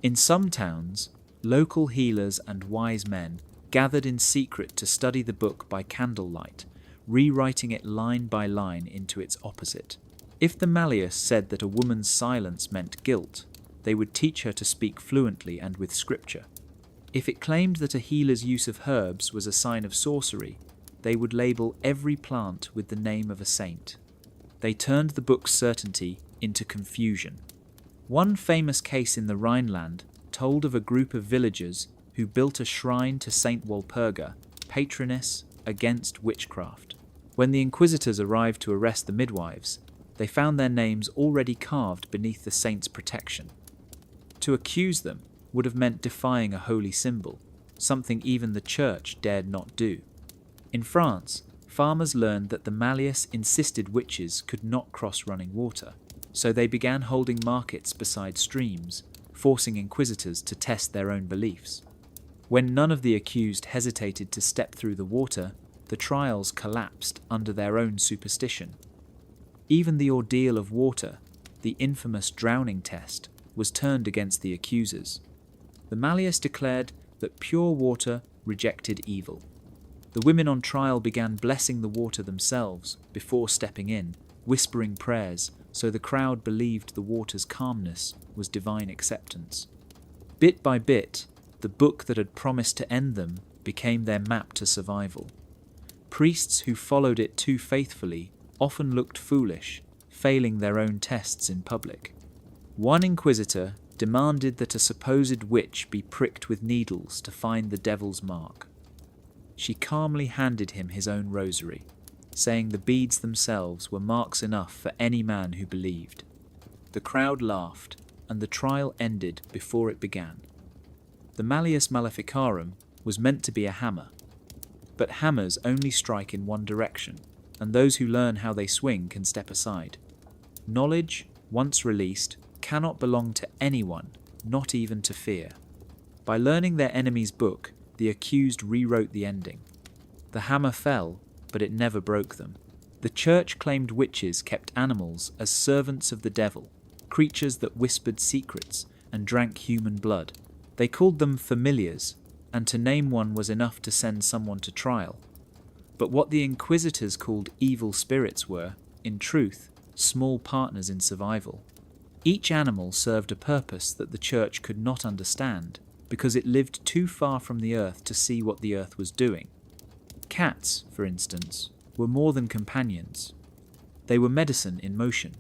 In some towns, local healers and wise men gathered in secret to study the book by candlelight, rewriting it line by line into its opposite. If the Malleus said that a woman's silence meant guilt, they would teach her to speak fluently and with scripture. If it claimed that a healer's use of herbs was a sign of sorcery, they would label every plant with the name of a saint. They turned the book's certainty into confusion. One famous case in the Rhineland told of a group of villagers who built a shrine to Saint Walpurga, patroness against witchcraft. When the inquisitors arrived to arrest the midwives, they found their names already carved beneath the saint's protection. To accuse them would have meant defying a holy symbol, something even the Church dared not do. In France, farmers learned that the Malleus insisted witches could not cross running water, so they began holding markets beside streams, forcing inquisitors to test their own beliefs. When none of the accused hesitated to step through the water, the trials collapsed under their own superstition. Even the ordeal of water, the infamous drowning test, was turned against the accusers. The Malleus declared that pure water rejected evil. The women on trial began blessing the water themselves before stepping in, whispering prayers, so the crowd believed the water's calmness was divine acceptance. Bit by bit, the book that had promised to end them became their map to survival. Priests who followed it too faithfully often looked foolish, failing their own tests in public. One inquisitor demanded that a supposed witch be pricked with needles to find the devil's mark. She calmly handed him his own rosary, saying the beads themselves were marks enough for any man who believed. The crowd laughed, and the trial ended before it began. The Malleus Maleficarum was meant to be a hammer, but hammers only strike in one direction, and those who learn how they swing can step aside. Knowledge, once released, cannot belong to anyone, not even to fear. By learning their enemy's book, the accused rewrote the ending. The hammer fell, but it never broke them. The Church claimed witches kept animals as servants of the devil, creatures that whispered secrets and drank human blood. They called them familiars, and to name one was enough to send someone to trial. But what the inquisitors called evil spirits were, in truth, small partners in survival. Each animal served a purpose that the Church could not understand, because it lived too far from the earth to see what the earth was doing. Cats, for instance, were more than companions. They were medicine in motion.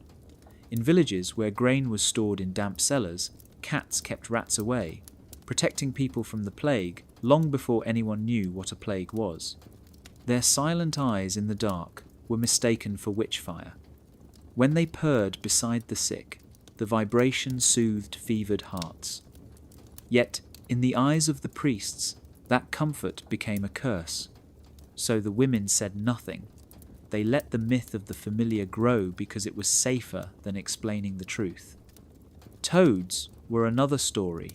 In villages where grain was stored in damp cellars, cats kept rats away, protecting people from the plague long before anyone knew what a plague was. Their silent eyes in the dark were mistaken for witch fire. When they purred beside the sick, the vibration soothed fevered hearts. Yet, in the eyes of the priests, that comfort became a curse. So the women said nothing. They let the myth of the familiar grow because it was safer than explaining the truth. Toads were another story.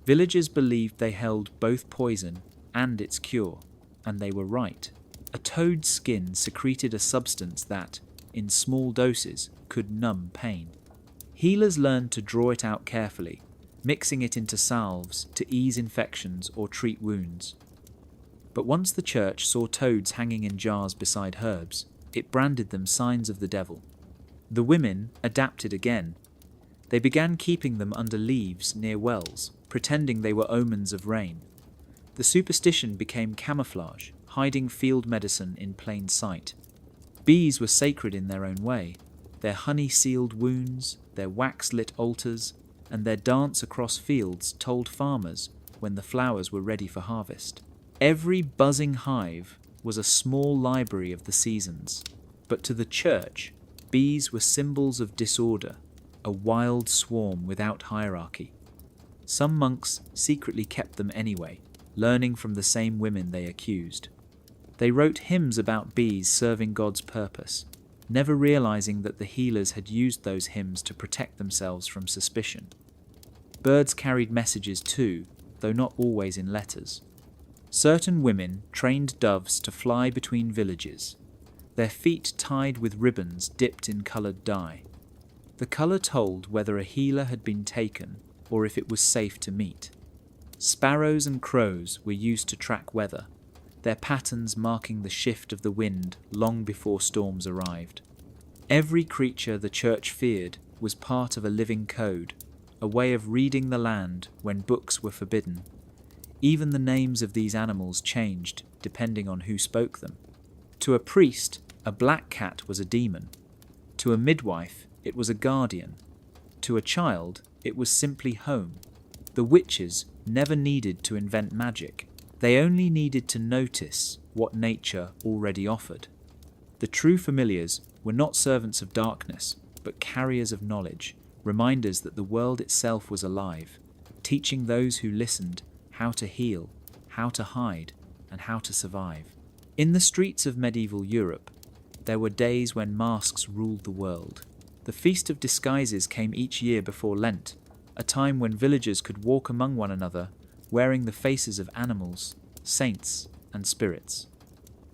Villagers believed they held both poison and its cure, and they were right. A toad's skin secreted a substance that, in small doses, could numb pain. Healers learned to draw it out carefully, mixing it into salves to ease infections or treat wounds. But once the Church saw toads hanging in jars beside herbs, it branded them signs of the devil. The women adapted again. They began keeping them under leaves near wells, pretending they were omens of rain. The superstition became camouflage, hiding field medicine in plain sight. Bees were sacred in their own way. their honey-sealed wounds, their wax-lit altars, and their dance across fields told farmers when the flowers were ready for harvest. Every buzzing hive was a small library of the seasons, but to the church, bees were symbols of disorder, a wild swarm without hierarchy. Some monks secretly kept them anyway, learning from the same women they accused. They wrote hymns about bees serving God's purpose, never realizing that the healers had used those hymns to protect themselves from suspicion. Birds carried messages too, though not always in letters. Certain women trained doves to fly between villages, their feet tied with ribbons dipped in coloured dye. The colour told whether a healer had been taken or if it was safe to meet. Sparrows and crows were used to track weather, their patterns marking the shift of the wind long before storms arrived. Every creature the church feared was part of a living code, a way of reading the land when books were forbidden. Even the names of these animals changed depending on who spoke them. To a priest, a black cat was a demon. To a midwife, it was a guardian. To a child, it was simply home. The witches never needed to invent magic. They only needed to notice what nature already offered. The true familiars were not servants of darkness, but carriers of knowledge, reminders that the world itself was alive, teaching those who listened how to heal, how to hide, and how to survive. In the streets of medieval Europe, there were days when masks ruled the world. The Feast of Disguises came each year before Lent, a time when villagers could walk among one another, wearing the faces of animals, saints, and spirits.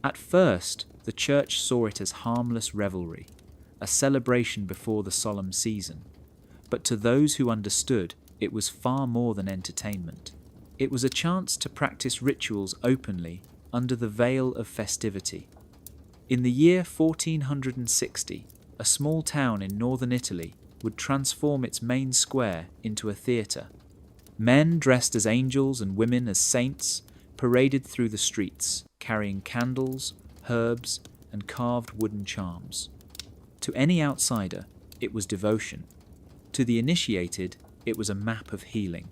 At first, the church saw it as harmless revelry, a celebration before the solemn season. But to those who understood, it was far more than entertainment. It was a chance to practice rituals openly under the veil of festivity. In the year 1460, a small town in northern Italy would transform its main square into a theatre. Men dressed as angels and women as saints paraded through the streets, carrying candles, herbs, and carved wooden charms. To any outsider, it was devotion. To the initiated, it was a map of healing,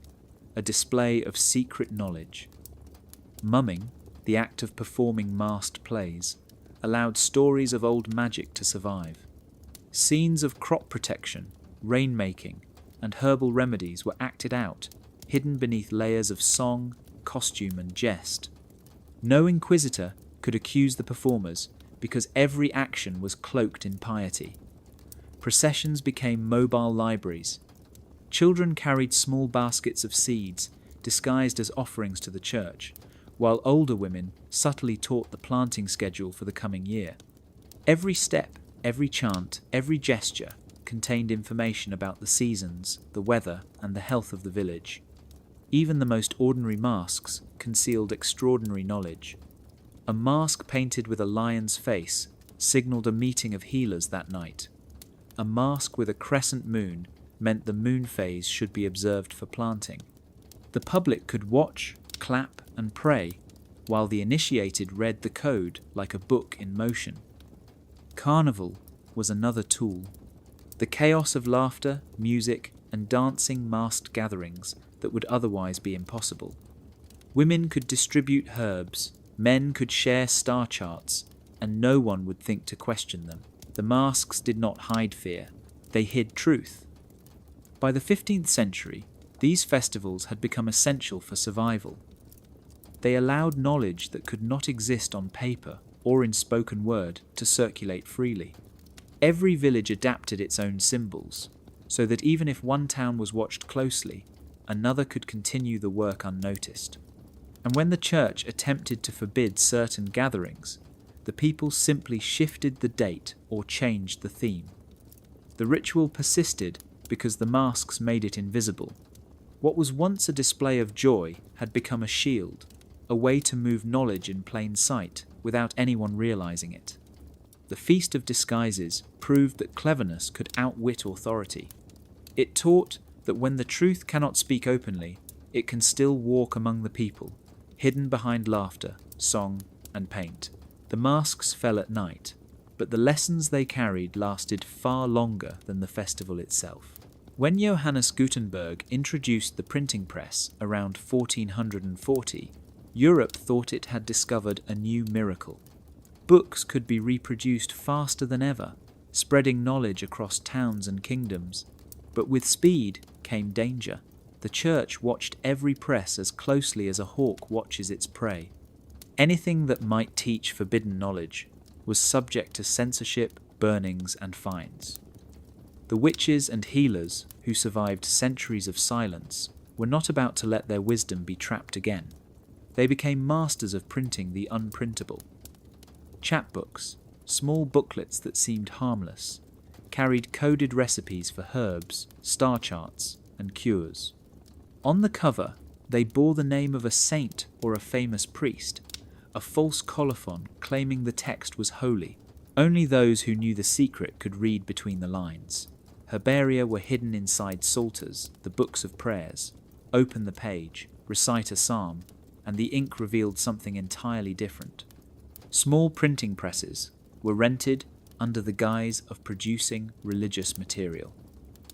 a display of secret knowledge. Mumming, the act of performing masked plays, allowed stories of old magic to survive. Scenes of crop protection, rainmaking, and herbal remedies were acted out, hidden beneath layers of song, costume, and jest. No inquisitor could accuse the performers because every action was cloaked in piety. Processions became mobile libraries. Children carried small baskets of seeds disguised as offerings to the church, while older women subtly taught the planting schedule for the coming year. Every step, every chant, every gesture contained information about the seasons, the weather, and the health of the village. Even the most ordinary masks concealed extraordinary knowledge. A mask painted with a lion's face signaled a meeting of healers that night. A mask with a crescent moon meant the moon phase should be observed for planting. The public could watch, clap, and pray, while the initiated read the code like a book in motion. Carnival was another tool. The chaos of laughter, music, and dancing masked gatherings that would otherwise be impossible. Women could distribute herbs, men could share star charts, and no one would think to question them. The masks did not hide fear, they hid truth. By the 15th century, these festivals had become essential for survival. They allowed knowledge that could not exist on paper or in spoken word to circulate freely. Every village adapted its own symbols, so that even if one town was watched closely, another could continue the work unnoticed. And when the church attempted to forbid certain gatherings, the people simply shifted the date or changed the theme. The ritual persisted because the masks made it invisible. What was once a display of joy had become a shield, a way to move knowledge in plain sight without anyone realizing it. The Feast of Disguises proved that cleverness could outwit authority. It taught that when the truth cannot speak openly, it can still walk among the people, hidden behind laughter, song, and paint. The masks fell at night. but the lessons they carried lasted far longer than the festival itself. When Johannes Gutenberg introduced the printing press around 1440, Europe thought it had discovered a new miracle. Books could be reproduced faster than ever, spreading knowledge across towns and kingdoms. But with speed came danger. The church watched every press as closely as a hawk watches its prey. Anything that might teach forbidden knowledge was subject to censorship, burnings, and fines. The witches and healers, who survived centuries of silence, were not about to let their wisdom be trapped again. They became masters of printing the unprintable. Chapbooks, small booklets that seemed harmless, carried coded recipes for herbs, star charts, and cures. On the cover, they bore the name of a saint or a famous priest, a false colophon claiming the text was holy. Only those who knew the secret could read between the lines. Herbaria were hidden inside psalters, the books of prayers. Open the page, recite a psalm, and the ink revealed something entirely different. Small printing presses were rented under the guise of producing religious material.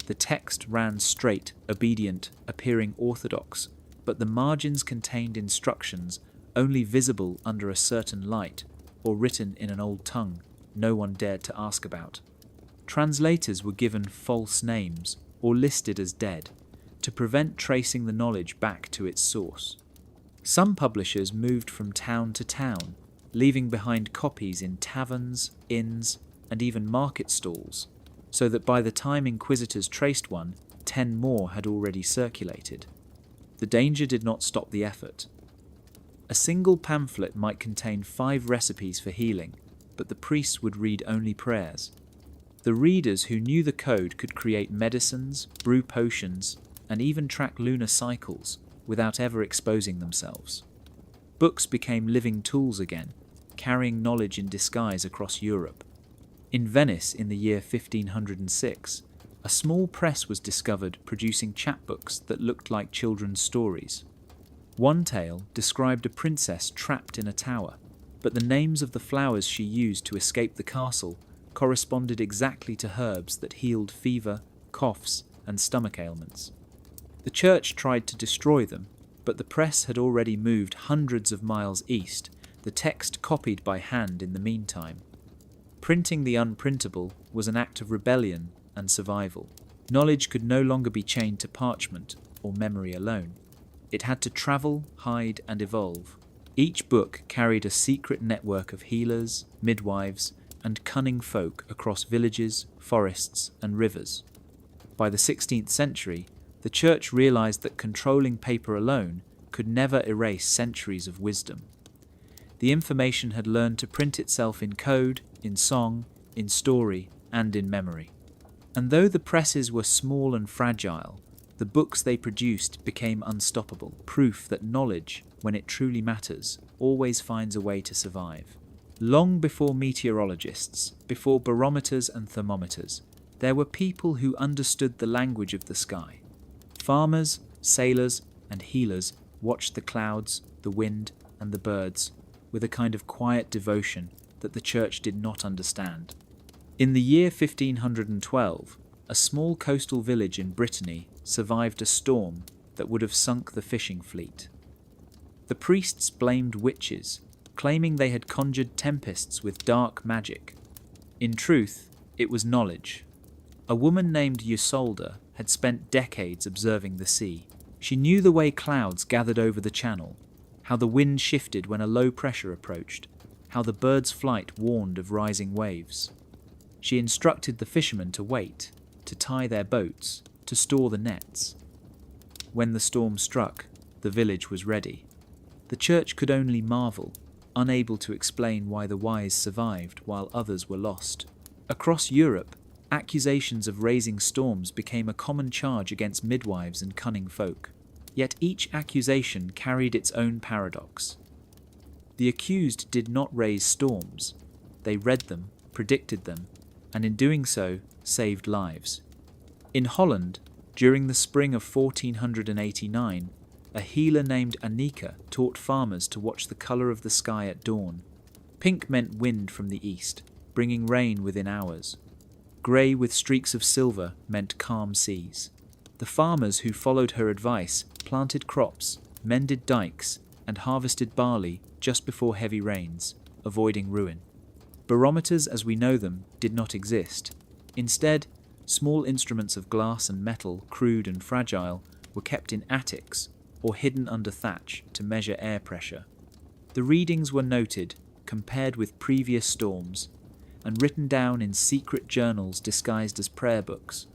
The text ran straight, obedient, appearing orthodox, but the margins contained instructions only visible under a certain light or written in an old tongue no one dared to ask about. Translators were given false names or listed as dead to prevent tracing the knowledge back to its source. Some publishers moved from town to town, leaving behind copies in taverns, inns, and even market stalls, so that by the time inquisitors traced one, 10 more had already circulated. The danger did not stop the effort. A single pamphlet might contain 5 recipes for healing, but the priests would read only prayers. The readers who knew the code could create medicines, brew potions, and even track lunar cycles without ever exposing themselves. Books became living tools again, carrying knowledge in disguise across Europe. In Venice in the year 1506, a small press was discovered producing chapbooks that looked like children's stories. One tale described a princess trapped in a tower, but the names of the flowers she used to escape the castle corresponded exactly to herbs that healed fever, coughs, and stomach ailments. The church tried to destroy them, but the press had already moved hundreds of miles east, the text copied by hand in the meantime. Printing the unprintable was an act of rebellion and survival. Knowledge could no longer be chained to parchment or memory alone. It had to travel, hide, and evolve. Each book carried a secret network of healers, midwives, and cunning folk across villages, forests, and rivers. By the 16th century, the church realized that controlling paper alone could never erase centuries of wisdom. The information had learned to print itself in code, in song, in story, and in memory. And though the presses were small and fragile, the books they produced became unstoppable, proof that knowledge, when it truly matters, always finds a way to survive. Long before meteorologists, before barometers and thermometers, there were people who understood the language of the sky. Farmers, sailors, and healers watched the clouds, the wind, and the birds with a kind of quiet devotion that the church did not understand. In the year 1512, a small coastal village in Brittany survived a storm that would have sunk the fishing fleet. The priests blamed witches, claiming they had conjured tempests with dark magic. In truth, it was knowledge. A woman named Isolde had spent decades observing the sea. She knew the way clouds gathered over the channel, how the wind shifted when a low pressure approached, how the bird's flight warned of rising waves. She instructed the fishermen to wait, to tie their boats, to store the nets. When the storm struck, the village was ready. The church could only marvel, unable to explain why the wise survived while others were lost. Across Europe, accusations of raising storms became a common charge against midwives and cunning folk. Yet each accusation carried its own paradox. The accused did not raise storms. They read them, predicted them, and in doing so, saved lives. In Holland, during the spring of 1489, a healer named Annika taught farmers to watch the colour of the sky at dawn. Pink meant wind from the east, bringing rain within hours. Grey with streaks of silver meant calm seas. The farmers who followed her advice planted crops, mended dikes, and harvested barley just before heavy rains, avoiding ruin. Barometers as we know them did not exist. Instead, small instruments of glass and metal, crude and fragile, were kept in attics or hidden under thatch to measure air pressure. The readings were noted, compared with previous storms, and written down in secret journals disguised as prayer books.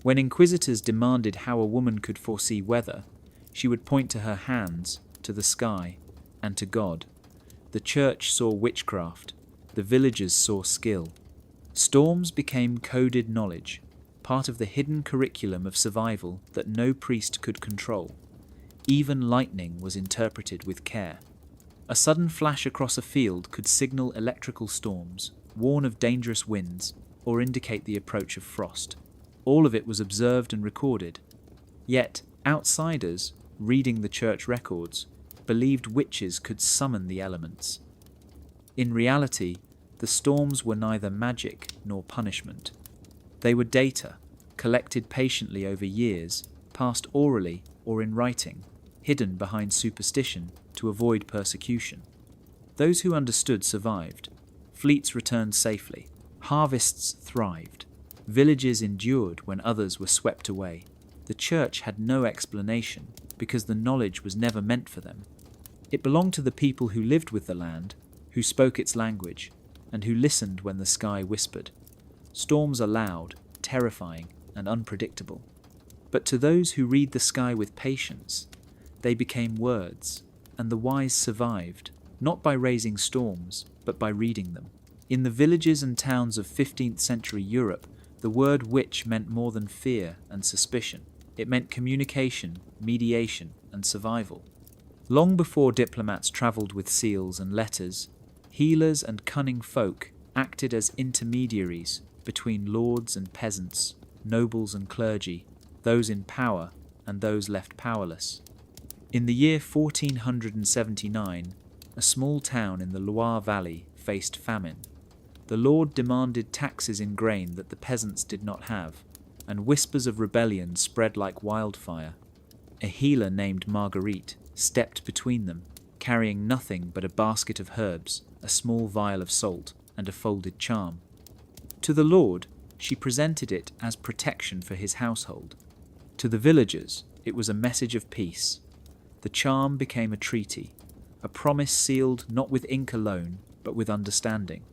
When inquisitors demanded how a woman could foresee weather, she would point to her hands, to the sky, and to God. The church saw witchcraft, the villagers saw skill. Storms became coded knowledge, part of the hidden curriculum of survival that no priest could control. Even lightning was interpreted with care. A sudden flash across a field could signal electrical storms, warn of dangerous winds, or indicate the approach of frost. All of it was observed and recorded. Yet, outsiders, reading the church records, believed witches could summon the elements. In reality, the storms were neither magic nor punishment. They were data, collected patiently over years, passed orally or in writing, hidden behind superstition to avoid persecution. Those who understood survived. Fleets returned safely. Harvests thrived. Villages endured when others were swept away. The church had no explanation because the knowledge was never meant for them. It belonged to the people who lived with the land, who spoke its language, and who listened when the sky whispered. Storms are loud, terrifying, and unpredictable. But to those who read the sky with patience, they became words, and the wise survived, not by raising storms, but by reading them. In the villages and towns of 15th century Europe, the word witch meant more than fear and suspicion. It meant communication, mediation, and survival. Long before diplomats travelled with seals and letters, healers and cunning folk acted as intermediaries between lords and peasants, nobles and clergy, those in power and those left powerless. In the year 1479, a small town in the Loire Valley faced famine. The lord demanded taxes in grain that the peasants did not have, and whispers of rebellion spread like wildfire. A healer named Marguerite stepped between them, carrying nothing but a basket of herbs, a small vial of salt, and a folded charm. To the lord, she presented it as protection for his household. To the villagers, it was a message of peace. The charm became a treaty, a promise sealed not with ink alone, but with understanding.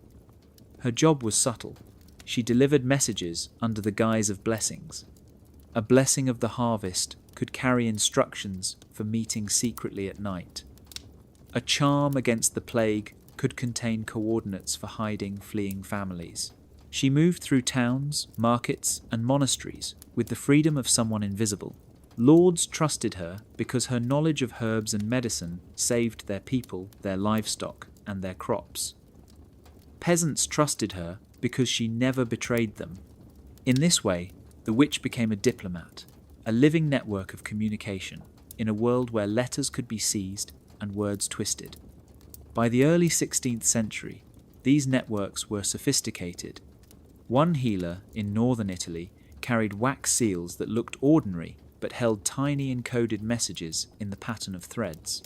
Her job was subtle. She delivered messages under the guise of blessings. A blessing of the harvest could carry instructions for meeting secretly at night. A charm against the plague could contain coordinates for hiding fleeing families. She moved through towns, markets, and monasteries with the freedom of someone invisible. Lords trusted her because her knowledge of herbs and medicine saved their people, their livestock, and their crops. Peasants trusted her because she never betrayed them. In this way, the witch became a diplomat, a living network of communication in a world where letters could be seized and words twisted. By the early 16th century, these networks were sophisticated. One healer in northern Italy carried wax seals that looked ordinary but held tiny encoded messages in the pattern of threads.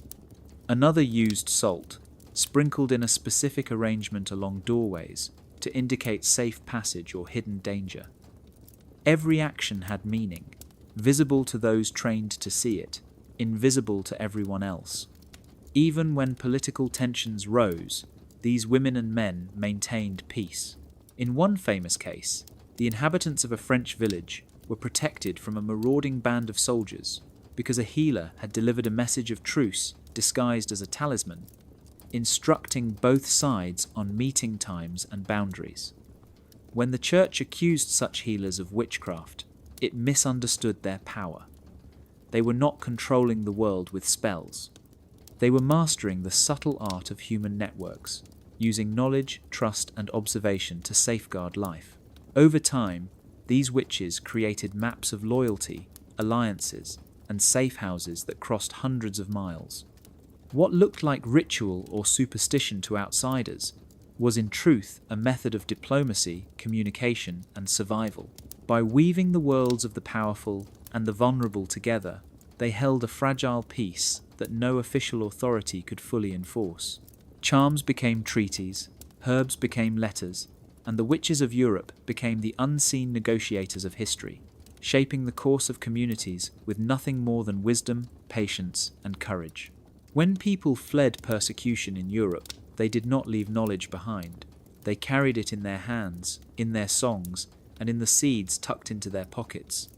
Another used salt, sprinkled in a specific arrangement along doorways to indicate safe passage or hidden danger. Every action had meaning, visible to those trained to see it, invisible to everyone else. Even when political tensions rose, these women and men maintained peace. In one famous case, the inhabitants of a French village were protected from a marauding band of soldiers because a healer had delivered a message of truce disguised as a talisman, instructing both sides on meeting times and boundaries. When the church accused such healers of witchcraft, it misunderstood their power. They were not controlling the world with spells. They were mastering the subtle art of human networks, using knowledge, trust, and observation to safeguard life. Over time, these witches created maps of loyalty, alliances, and safe houses that crossed hundreds of miles. What looked like ritual or superstition to outsiders was in truth a method of diplomacy, communication, and survival. By weaving the worlds of the powerful and the vulnerable together, they held a fragile peace that no official authority could fully enforce. Charms became treaties, herbs became letters, and the witches of Europe became the unseen negotiators of history, shaping the course of communities with nothing more than wisdom, patience, and courage. When people fled persecution in Europe, they did not leave knowledge behind. They carried it in their hands, in their songs, and in the seeds tucked into their pockets.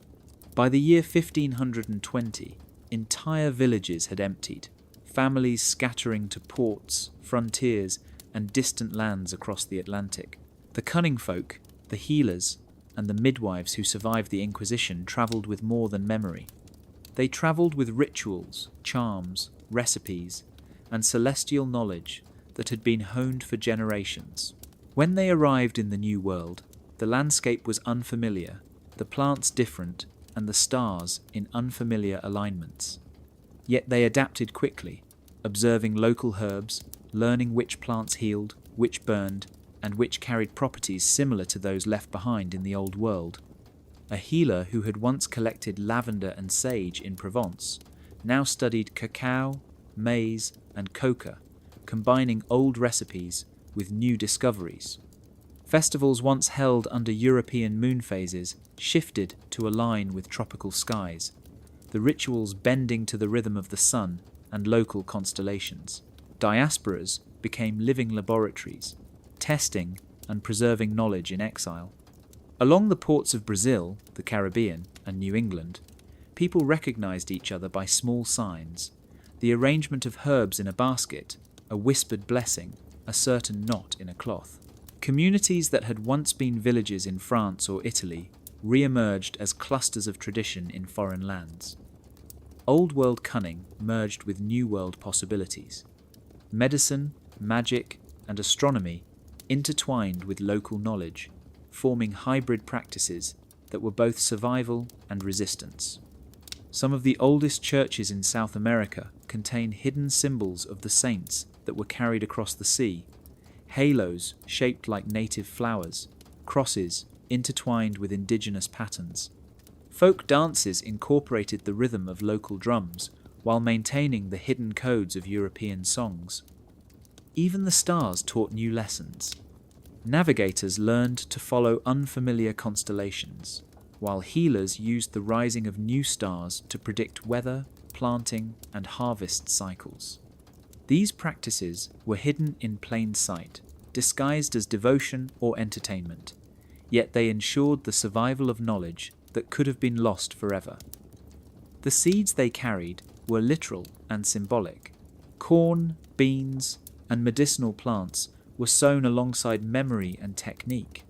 By the year 1520, entire villages had emptied, families scattering to ports, frontiers, and distant lands across the Atlantic. The cunning folk, the healers, and the midwives who survived the Inquisition travelled with more than memory. They travelled with rituals, charms, recipes, and celestial knowledge that had been honed for generations. When they arrived in the New World, the landscape was unfamiliar, the plants different, and the stars in unfamiliar alignments. Yet they adapted quickly, observing local herbs, learning which plants healed, which burned, and which carried properties similar to those left behind in the Old World. A healer who had once collected lavender and sage in Provence now studied cacao, maize, and coca, combining old recipes with new discoveries. Festivals once held under European moon phases shifted to align with tropical skies, the rituals bending to the rhythm of the sun and local constellations. Diasporas became living laboratories, testing and preserving knowledge in exile. Along the ports of Brazil, the Caribbean, and New England, people recognized each other by small signs: the arrangement of herbs in a basket, a whispered blessing, a certain knot in a cloth. Communities that had once been villages in France or Italy re-emerged as clusters of tradition in foreign lands. Old world cunning merged with new world possibilities. Medicine, magic, and astronomy intertwined with local knowledge, forming hybrid practices that were both survival and resistance. Some of the oldest churches in South America contain hidden symbols of the saints that were carried across the sea, halos shaped like native flowers, crosses intertwined with indigenous patterns. Folk dances incorporated the rhythm of local drums while maintaining the hidden codes of European songs. Even the stars taught new lessons. Navigators learned to follow unfamiliar constellations, while healers used the rising of new stars to predict weather, planting, and harvest cycles. These practices were hidden in plain sight, disguised as devotion or entertainment, yet they ensured the survival of knowledge that could have been lost forever. The seeds they carried were literal and symbolic. Corn, beans, and medicinal plants were sown alongside memory and technique.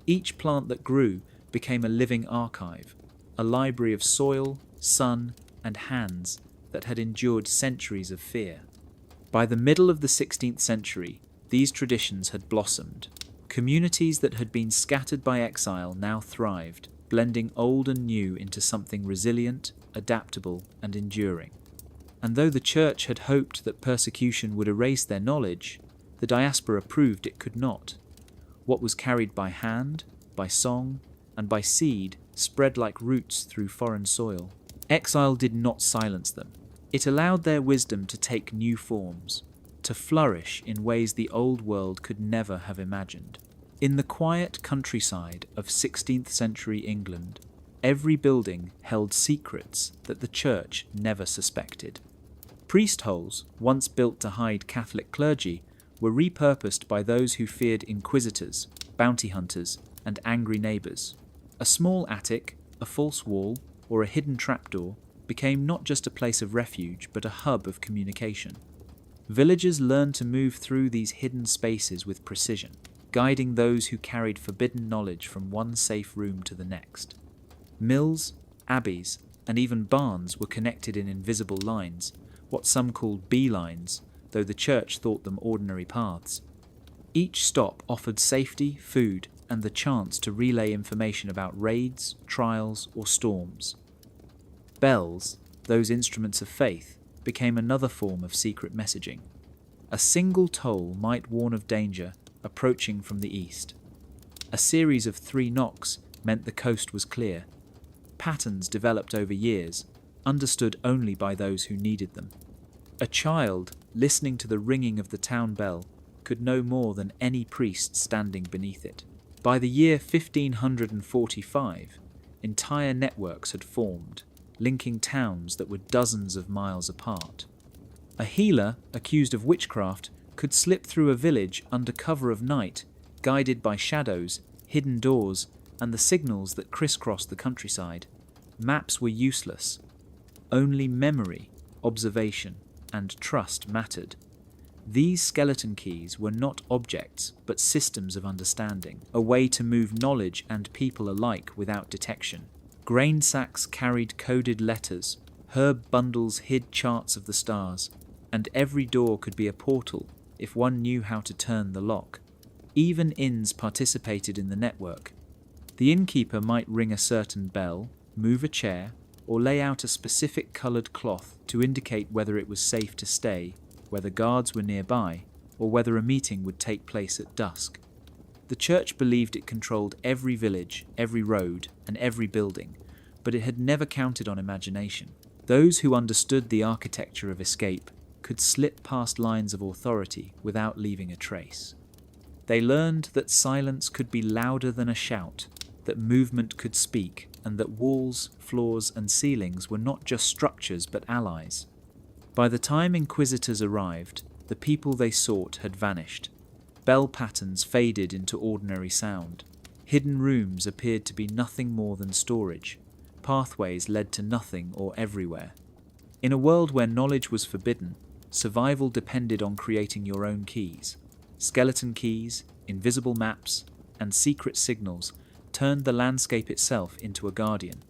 Each plant that grew became a living archive, a library of soil, sun, and hands that had endured centuries of fear. By the middle of the 16th century, these traditions had blossomed. Communities that had been scattered by exile now thrived, blending old and new into something resilient, adaptable, and enduring. And though the Church had hoped that persecution would erase their knowledge, the diaspora proved it could not. What was carried by hand, by song, and by seed spread like roots through foreign soil. Exile did not silence them. It allowed their wisdom to take new forms, to flourish in ways the old world could never have imagined. In the quiet countryside of 16th century England, every building held secrets that the Church never suspected. Priest holes, once built to hide Catholic clergy, were repurposed by those who feared inquisitors, bounty hunters, and angry neighbours. A small attic, a false wall, or a hidden trapdoor became not just a place of refuge, but a hub of communication. Villagers learned to move through these hidden spaces with precision, guiding those who carried forbidden knowledge from one safe room to the next. Mills, abbeys, and even barns were connected in invisible lines, what some called beelines, though the Church thought them ordinary paths. Each stop offered safety, food, and the chance to relay information about raids, trials, or storms. Bells, those instruments of faith, became another form of secret messaging. A single toll might warn of danger approaching from the east. A series of 3 knocks meant the coast was clear. Patterns developed over years, understood only by those who needed them. A child, listening to the ringing of the town bell, could know more than any priest standing beneath it. By the year 1545, entire networks had formed, linking towns that were dozens of miles apart. A healer accused of witchcraft could slip through a village under cover of night, guided by shadows, hidden doors, and the signals that crisscrossed the countryside. Maps were useless. Only memory, observation, and trust mattered. These skeleton keys were not objects, but systems of understanding, a way to move knowledge and people alike without detection. Grain sacks carried coded letters, herb bundles hid charts of the stars, and every door could be a portal if one knew how to turn the lock. Even inns participated in the network. The innkeeper might ring a certain bell, move a chair, or lay out a specific coloured cloth to indicate whether it was safe to stay, whether guards were nearby, or whether a meeting would take place at dusk. The church believed it controlled every village, every road, and every building, but it had never counted on imagination. Those who understood the architecture of escape could slip past lines of authority without leaving a trace. They learned that silence could be louder than a shout, that movement could speak, and that walls, floors, and ceilings were not just structures but allies. By the time inquisitors arrived, the people they sought had vanished. Bell patterns faded into ordinary sound. Hidden rooms appeared to be nothing more than storage. Pathways led to nothing or everywhere. In a world where knowledge was forbidden, survival depended on creating your own keys. Skeleton keys, invisible maps, and secret signals turned the landscape itself into a guardian.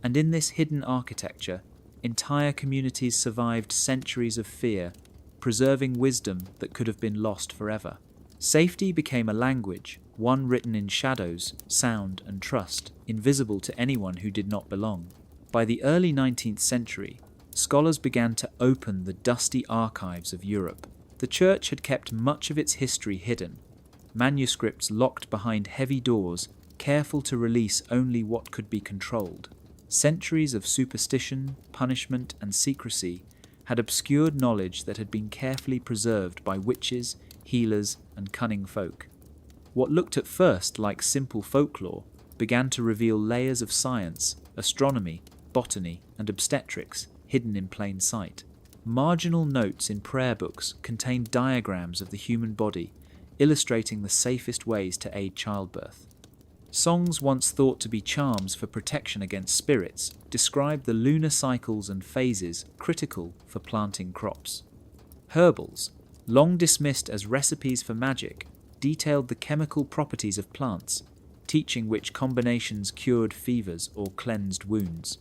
And in this hidden architecture, entire communities survived centuries of fear, preserving wisdom that could have been lost forever. Safety became a language, one written in shadows, sound, and trust, invisible to anyone who did not belong. By the early 19th century, scholars began to open the dusty archives of Europe. The church had kept much of its history hidden, manuscripts locked behind heavy doors, careful to release only what could be controlled. Centuries of superstition, punishment, and secrecy had obscured knowledge that had been carefully preserved by witches, healers, and cunning folk. What looked at first like simple folklore began to reveal layers of science, astronomy, botany, and obstetrics hidden in plain sight. Marginal notes in prayer books contained diagrams of the human body, illustrating the safest ways to aid childbirth. Songs once thought to be charms for protection against spirits described the lunar cycles and phases critical for planting crops. Herbals, long dismissed as recipes for magic, detailed the chemical properties of plants, teaching which combinations cured fevers or cleansed wounds.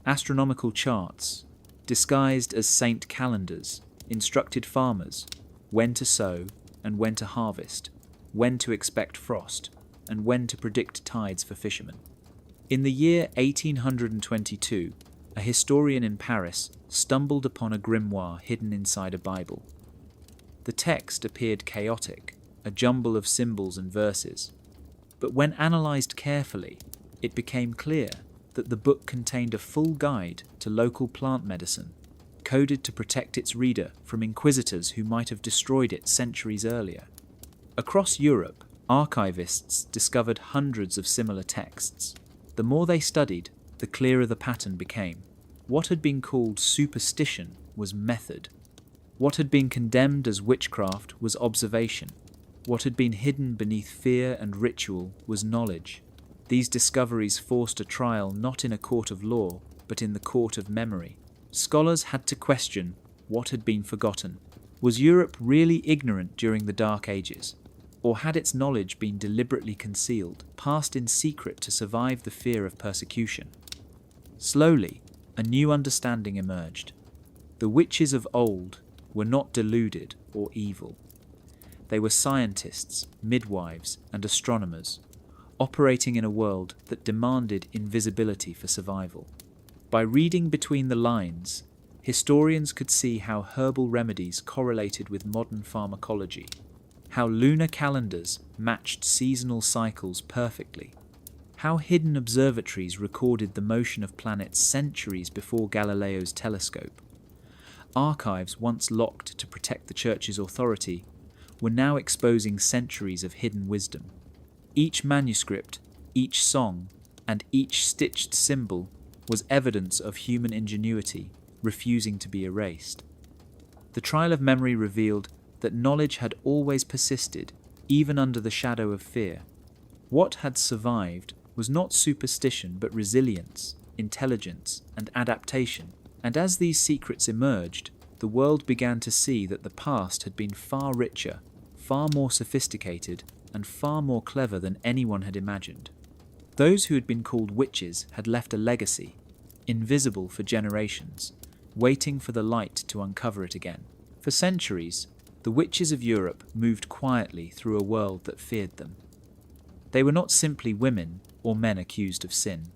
Astronomical charts, disguised as saint calendars, instructed farmers when to sow and when to harvest, when to expect frost, and when to predict tides for fishermen. In the year 1822, a historian in Paris stumbled upon a grimoire hidden inside a Bible. The text appeared chaotic, a jumble of symbols and verses. But when analysed carefully, it became clear that the book contained a full guide to local plant medicine, coded to protect its reader from inquisitors who might have destroyed it centuries earlier. Across Europe, archivists discovered hundreds of similar texts. The more they studied, the clearer the pattern became. What had been called superstition was method. What had been condemned as witchcraft was observation. What had been hidden beneath fear and ritual was knowledge. These discoveries forced a trial not in a court of law, but in the court of memory. Scholars had to question what had been forgotten. Was Europe really ignorant during the Dark Ages? Or had its knowledge been deliberately concealed, passed in secret to survive the fear of persecution? Slowly, a new understanding emerged. The witches of old were not deluded or evil. They were scientists, midwives, and astronomers, operating in a world that demanded invisibility for survival. By reading between the lines, historians could see how herbal remedies correlated with modern pharmacology, how lunar calendars matched seasonal cycles perfectly, how hidden observatories recorded the motion of planets centuries before Galileo's telescope. Archives once locked to protect the Church's authority were now exposing centuries of hidden wisdom. Each manuscript, each song, and each stitched symbol was evidence of human ingenuity, refusing to be erased. The trial of memory revealed that knowledge had always persisted, even under the shadow of fear. What had survived was not superstition but resilience, intelligence, and adaptation. And as these secrets emerged, the world began to see that the past had been far richer, far more sophisticated, and far more clever than anyone had imagined. Those who had been called witches had left a legacy, invisible for generations, waiting for the light to uncover it again. For centuries, the witches of Europe moved quietly through a world that feared them. They were not simply women or men accused of sin.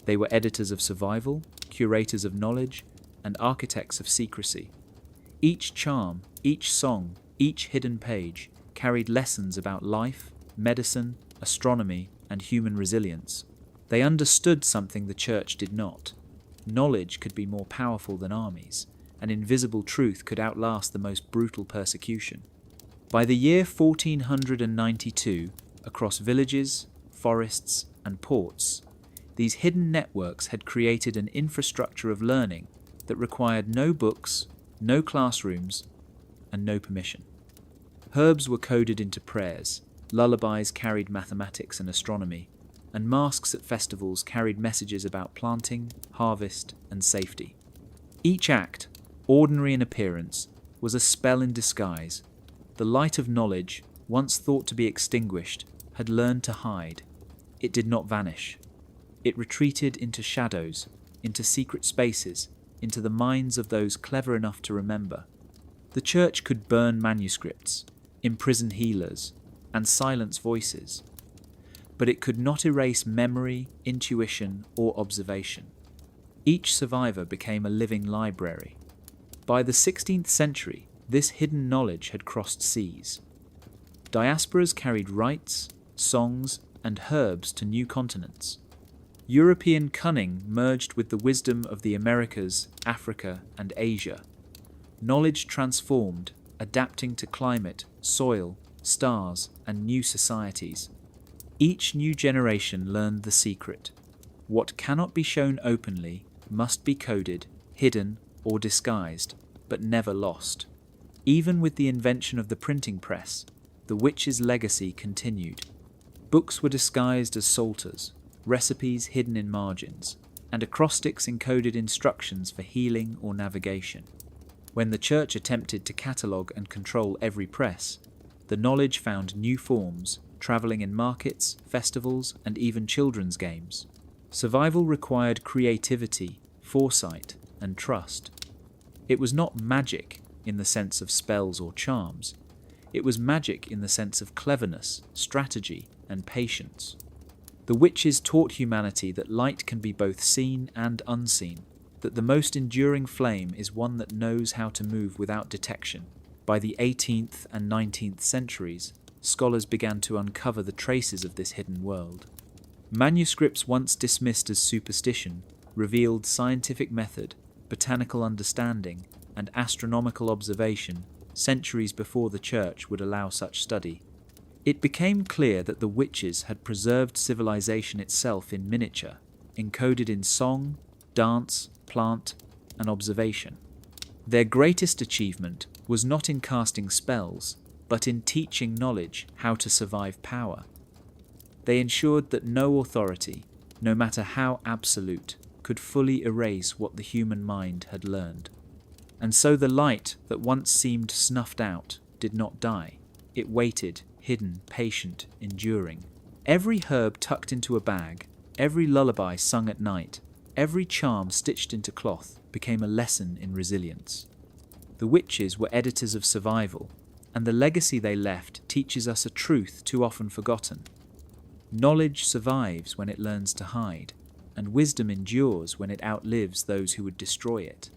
They were editors of survival, curators of knowledge, and architects of secrecy. Each charm, each song, each hidden page carried lessons about life, medicine, astronomy, and human resilience. They understood something the Church did not. Knowledge could be more powerful than armies, and invisible truth could outlast the most brutal persecution. By the year 1492, across villages, forests, and ports, these hidden networks had created an infrastructure of learning that required no books, no classrooms, and no permission. Herbs were coded into prayers, lullabies carried mathematics and astronomy, and masks at festivals carried messages about planting, harvest, and safety. Each act, ordinary in appearance, was a spell in disguise. The light of knowledge, once thought to be extinguished, had learned to hide. It did not vanish. It retreated into shadows, into secret spaces, into the minds of those clever enough to remember. The Church could burn manuscripts, imprison healers, and silence voices, but it could not erase memory, intuition, or observation. Each survivor became a living library. By the 16th century, this hidden knowledge had crossed seas. Diasporas carried rites, songs, and herbs to new continents. European cunning merged with the wisdom of the Americas, Africa, and Asia. Knowledge transformed, adapting to climate, soil, stars, and new societies. Each new generation learned the secret. What cannot be shown openly must be coded, hidden, or disguised, but never lost. Even with the invention of the printing press, the witch's legacy continued. Books were disguised as psalters, recipes hidden in margins, and acrostics encoded instructions for healing or navigation. When the Church attempted to catalogue and control every press, the knowledge found new forms, travelling in markets, festivals, and even children's games. Survival required creativity, foresight, and trust. It was not magic in the sense of spells or charms. It was magic in the sense of cleverness, strategy, and patience. The witches taught humanity that light can be both seen and unseen, that the most enduring flame is one that knows how to move without detection. By the 18th and 19th centuries, scholars began to uncover the traces of this hidden world. Manuscripts once dismissed as superstition revealed scientific method, botanical understanding, and astronomical observation centuries before the Church would allow such study. It became clear that the witches had preserved civilization itself in miniature, encoded in song, dance, plant, and observation. Their greatest achievement was not in casting spells, but in teaching knowledge how to survive power. They ensured that no authority, no matter how absolute, could fully erase what the human mind had learned. And so the light that once seemed snuffed out did not die. It waited, hidden, patient, enduring. Every herb tucked into a bag, every lullaby sung at night, every charm stitched into cloth became a lesson in resilience. The witches were editors of survival, and the legacy they left teaches us a truth too often forgotten. Knowledge survives when it learns to hide, and wisdom endures when it outlives those who would destroy it.